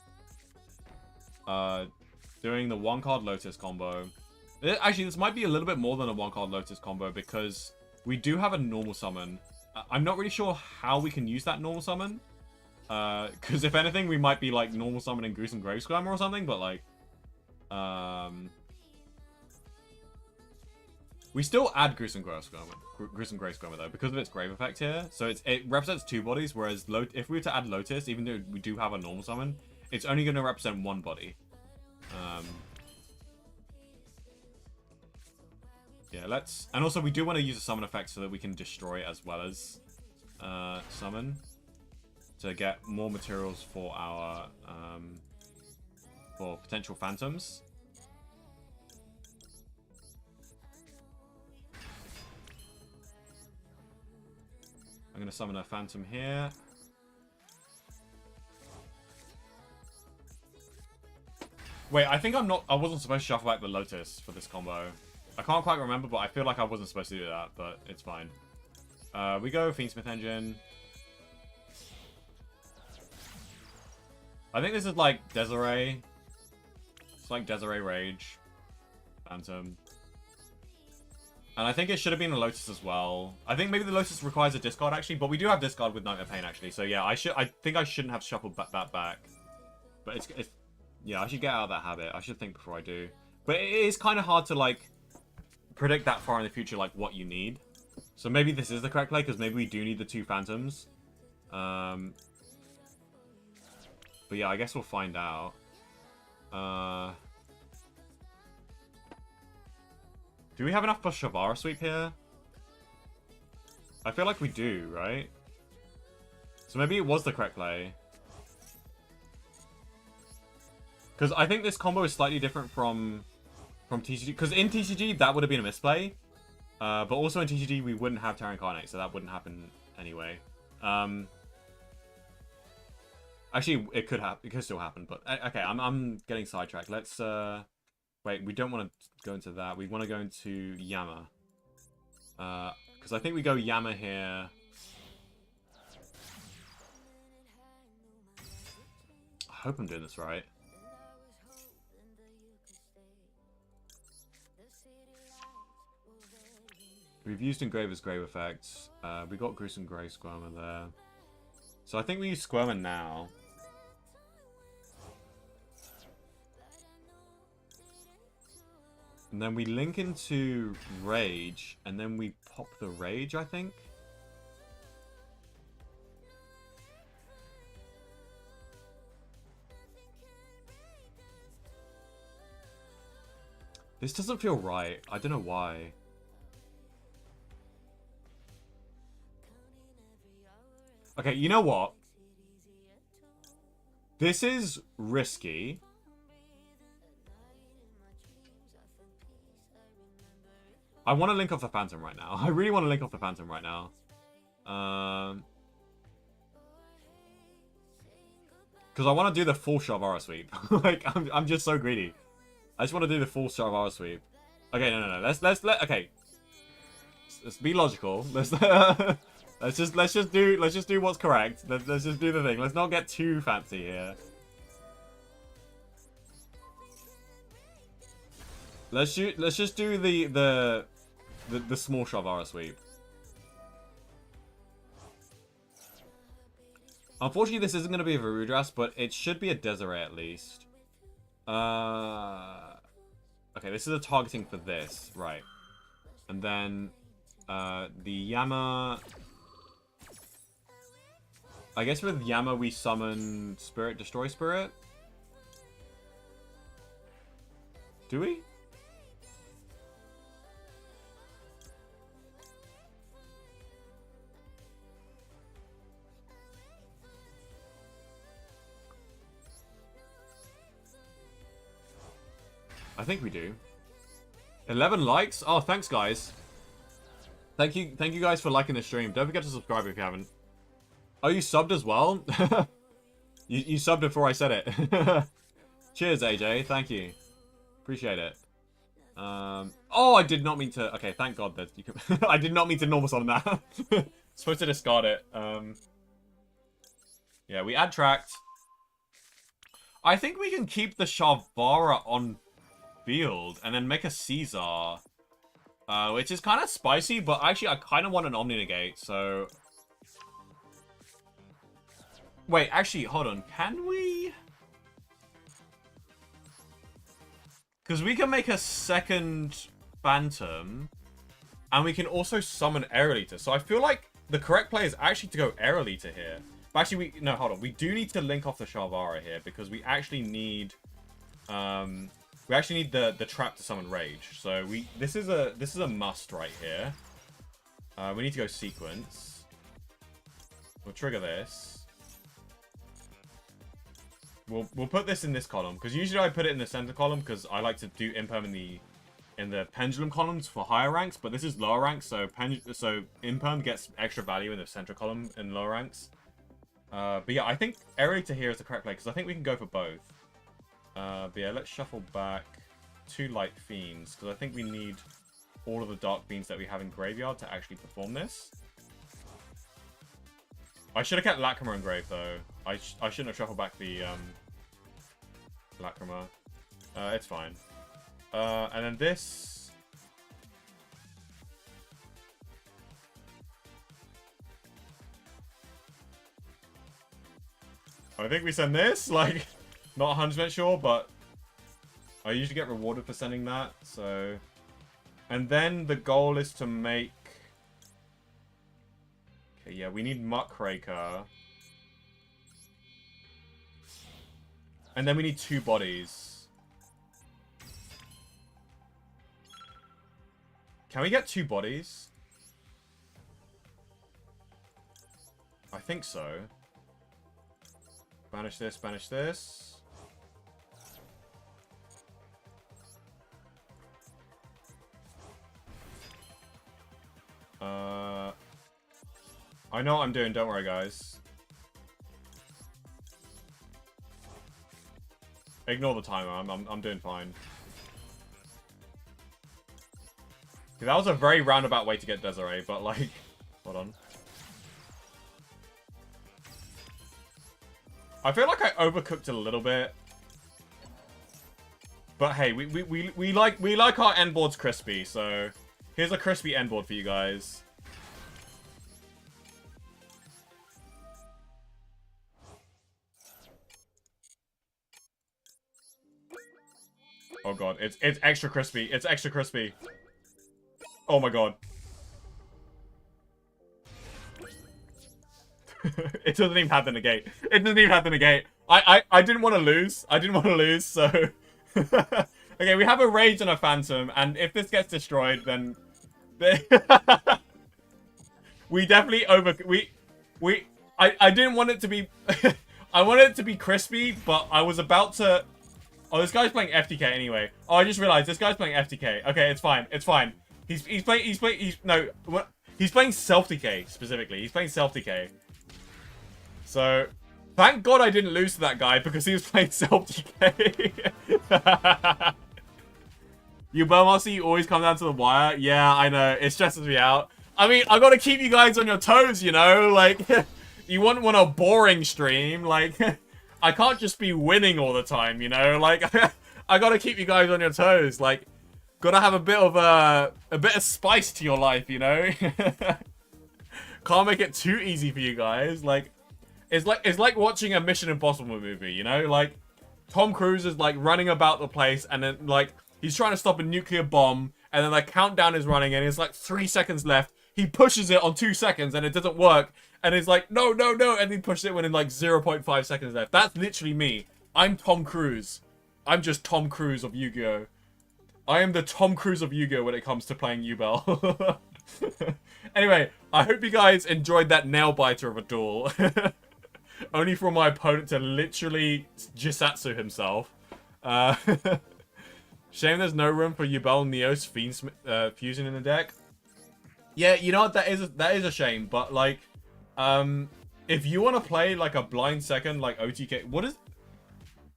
doing the 1 card Lotus combo. Actually, this might be a little bit more than a 1 card Lotus combo because we do have a normal summon. I'm not really sure how we can use that normal summon. Because if anything, we might be like normal summoning Gruesome Grave Squirmer or something, but like... we still add Gruesome Grave Squirmer though, because of its Grave effect here. So it represents 2 bodies, whereas if we were to add Lotus, even though we do have a normal summon, it's only going to represent 1 body. Yeah, let's... And also, we do want to use a summon effect so that we can destroy as well as summon. To get more materials for our... for potential phantoms. I'm going to summon a phantom here. Wait, I think I wasn't supposed to shuffle back the Lotus for this combo. I can't quite remember, but I feel like I wasn't supposed to do that, but it's fine. We go Fiendsmith Engine. I think this is like Desiree. It's like Desiree Rage. Phantom. And I think it should have been a Lotus as well. I think maybe the Lotus requires a discard actually, but we do have discard with Nightmare Pain actually. So yeah, I think I shouldn't have shuffled that back. But it's yeah, I should get out of that habit. I should think before I do. But it is kind of hard to like predict that far in the future like what you need. So maybe this is the correct play because maybe we do need the 2 phantoms. But yeah, I guess we'll find out. Do we have enough for Shavara Sweep here? I feel like we do, right? So maybe it was the correct play. Because I think this combo is slightly different from TCG. Because in TCG, that would have been a misplay. But also in TCG, we wouldn't have Terra Incarnate, so that wouldn't happen anyway. Actually, it could happen. It could still happen, but okay. I'm getting sidetracked. Let's wait. We don't want to go into that. We want to go into Yama. Because I think we go Yama here. I hope I'm doing this right. We've used Engraver's Grave effects. We got Gruesome Grave Squirmer there. So I think we use Squirmer now. And then we link into Rage, and then we pop the Rage, I think. This doesn't feel right. I don't know why. Okay, you know what? This is risky. I want to link off the Phantom right now. I really want to link off the Phantom right now. Because I want to do the full Shavara Sweep. Like, I'm just so greedy. I just want to do the full Shavara Sweep. Okay, no. Okay. Let's be logical. Let's just do what's correct. Let's just do the thing. Let's not get too fancy here. Let's just do the small Shavara Sweep. Unfortunately, this isn't going to be a Varudras, but it should be a Desiree at least. Okay, this is a targeting for this, right? And then the Yama. I guess with Yama we summon Spirit, Destroy Spirit. Do we? I think we do. 11 likes? Oh, thanks, guys. Thank you guys for liking the stream. Don't forget to subscribe if you haven't. Oh, you subbed as well? you subbed before I said it. Cheers, AJ. Thank you. Appreciate it. Oh, I did not mean to... Okay, thank God that you can... I did not mean to normal summon that. Supposed to discard it. Yeah, we add tracked. I think we can keep the Shavara on field and then make a Caesar. Which is kind of spicy, but actually I kind of want an Omni Negate, so... Wait, actually, hold on. Can we... Because we can make a second Phantom, and we can also summon Aerolita. So I feel like the correct play is actually to go Aerolita here. But actually, no, hold on. We do need to link off the Shavara here, because we actually need... we actually need the trap to summon Rage. So this is a must right here. We need to go sequence. We'll trigger this. We'll put this in this column, because usually I put it in the center column because I like to do imperm in the pendulum columns for higher ranks, but this is lower ranks, so imperm gets extra value in the center column in lower ranks. But yeah, I think Aerolita here is the correct play because I think we can go for both. But yeah, let's shuffle back 2 Light Fiends, because I think we need all of the Dark Fiends that we have in Graveyard to actually perform this. I should have kept Lacrima in Grave, though. I shouldn't have shuffled back the Lacrima. It's fine. And then this... I think we send this, like... Not 100% sure, but I usually get rewarded for sending that, so... And then the goal is to make... Okay, yeah, we need Muckraker. And then we need 2 bodies. Can we get 2 bodies? I think so. Banish this, banish this. I know what I'm doing, don't worry, guys. Ignore the timer, I'm doing fine. Okay, that was a very roundabout way to get Desiree, but like... Hold on. I feel like I overcooked it a little bit. But hey, we like our end boards crispy, so... Here's a crispy end board for you guys. Oh god, it's extra crispy. It's extra crispy. Oh my god. It doesn't even have the negate. It doesn't even have the negate. I didn't want to lose. I didn't want to lose, so... Okay, we have a Rage and a Phantom, and if this gets destroyed, then... We definitely I didn't want it to be... I wanted it to be crispy, but I was about to... Oh, this guy's playing FTK anyway. Oh, I just realized this guy's playing FTK. Okay, it's fine. It's fine. He's playing self-decay specifically. He's playing self-decay. So, thank God I didn't lose to that guy because he was playing self-decay. Yubel Master, you always come down to the wire. Yeah, I know. It stresses me out. I mean, I gotta keep you guys on your toes, you know? Like, you wouldn't want a boring stream. Like, I can't just be winning all the time, you know? Like, I gotta keep you guys on your toes. Like, gotta have a bit of spice to your life, you know? Can't make it too easy for you guys. Like, it's like watching a Mission Impossible movie, you know? Like, Tom Cruise is, like, running about the place, and then, like, he's trying to stop a nuclear bomb, and then, like, countdown is running, and it's, like, 3 seconds left. He pushes it on 2 seconds, and it doesn't work, And it's like, no, no, no. And he pushed it when in like 0.5 seconds left. That's literally me. I'm Tom Cruise. I'm just Tom Cruise of Yu-Gi-Oh! I am the Tom Cruise of Yu-Gi-Oh! When it comes to playing Yubel. Anyway, I hope you guys enjoyed that nail-biter of a duel. Only for my opponent to literally Jisatsu himself. Shame there's no room for Yubel and Neos fusion in the deck. Yeah, you know what? That is a shame. But like, if you want to play like a blind second, like OTK, what is?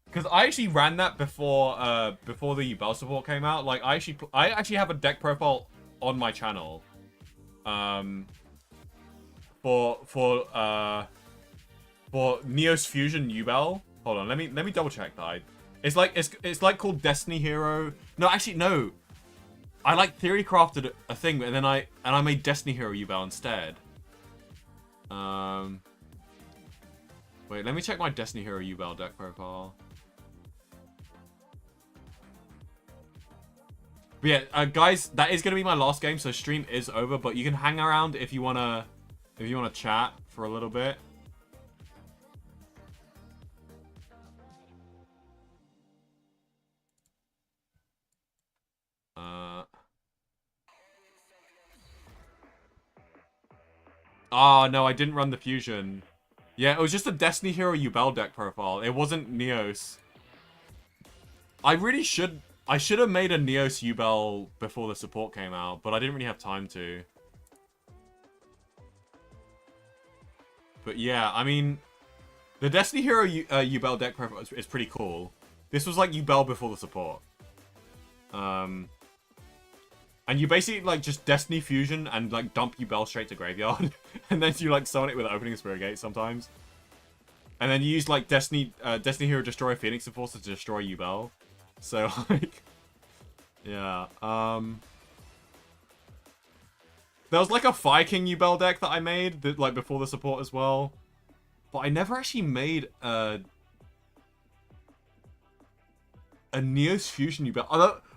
Because I actually ran that before the Yubel support came out. Like, I actually have a deck profile on my channel. For Neos Fusion Yubel. Hold on, let me double check that. It's like called Destiny Hero. No, actually no. I like theory crafted a thing, and then I made Destiny Hero Yubel instead. Wait, let me check my Destiny Hero Yubel deck profile. But yeah, guys, that is gonna be my last game, so stream is over. But you can hang around if you wanna chat for a little bit. Oh no, I didn't run the fusion. Yeah, it was just a Destiny Hero Yubel deck profile. It wasn't Neos. I should have made a Neos Yubel before the support came out, but I didn't really have time to. But yeah, I mean, the Destiny Hero Yubel deck profile is pretty cool. This was like Yubel before the support. And you basically like just Destiny Fusion and like dump Yubel straight to graveyard. And then you like summon it with opening Spirit Gate sometimes. And then you use like Destiny Hero Destroy Phoenix Force to destroy Yubel. So like, yeah. There was like a Fire King Yubel deck that I made that like before the support as well. But I never actually made a Neos Fusion Yubel.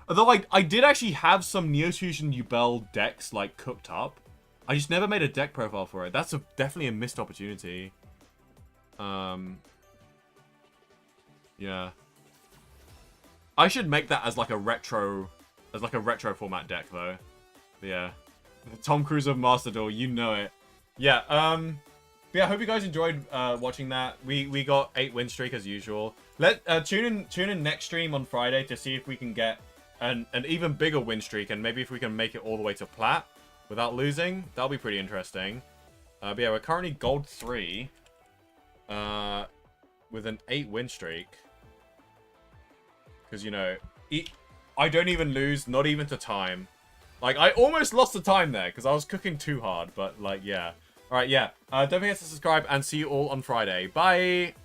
Although I did actually have some Neos Fusion Yubel decks like cooked up. I just never made a deck profile for it. That's definitely a missed opportunity. Yeah. I should make that as like a retro format deck though. But yeah. The Tom Cruise of Master Duel, you know it. Yeah, yeah, I hope you guys enjoyed watching that. We got 8 win streak as usual. Tune in next stream on Friday to see if we can get an even bigger win streak, and maybe if we can make it all the way to plat without losing. That'll be pretty interesting. But yeah, we're currently gold 3 with an 8 win streak. Because, you know, I don't even lose, not even to time. Like, I almost lost the time there because I was cooking too hard. But, like, yeah. Alright, yeah. Don't forget to subscribe and see you all on Friday. Bye!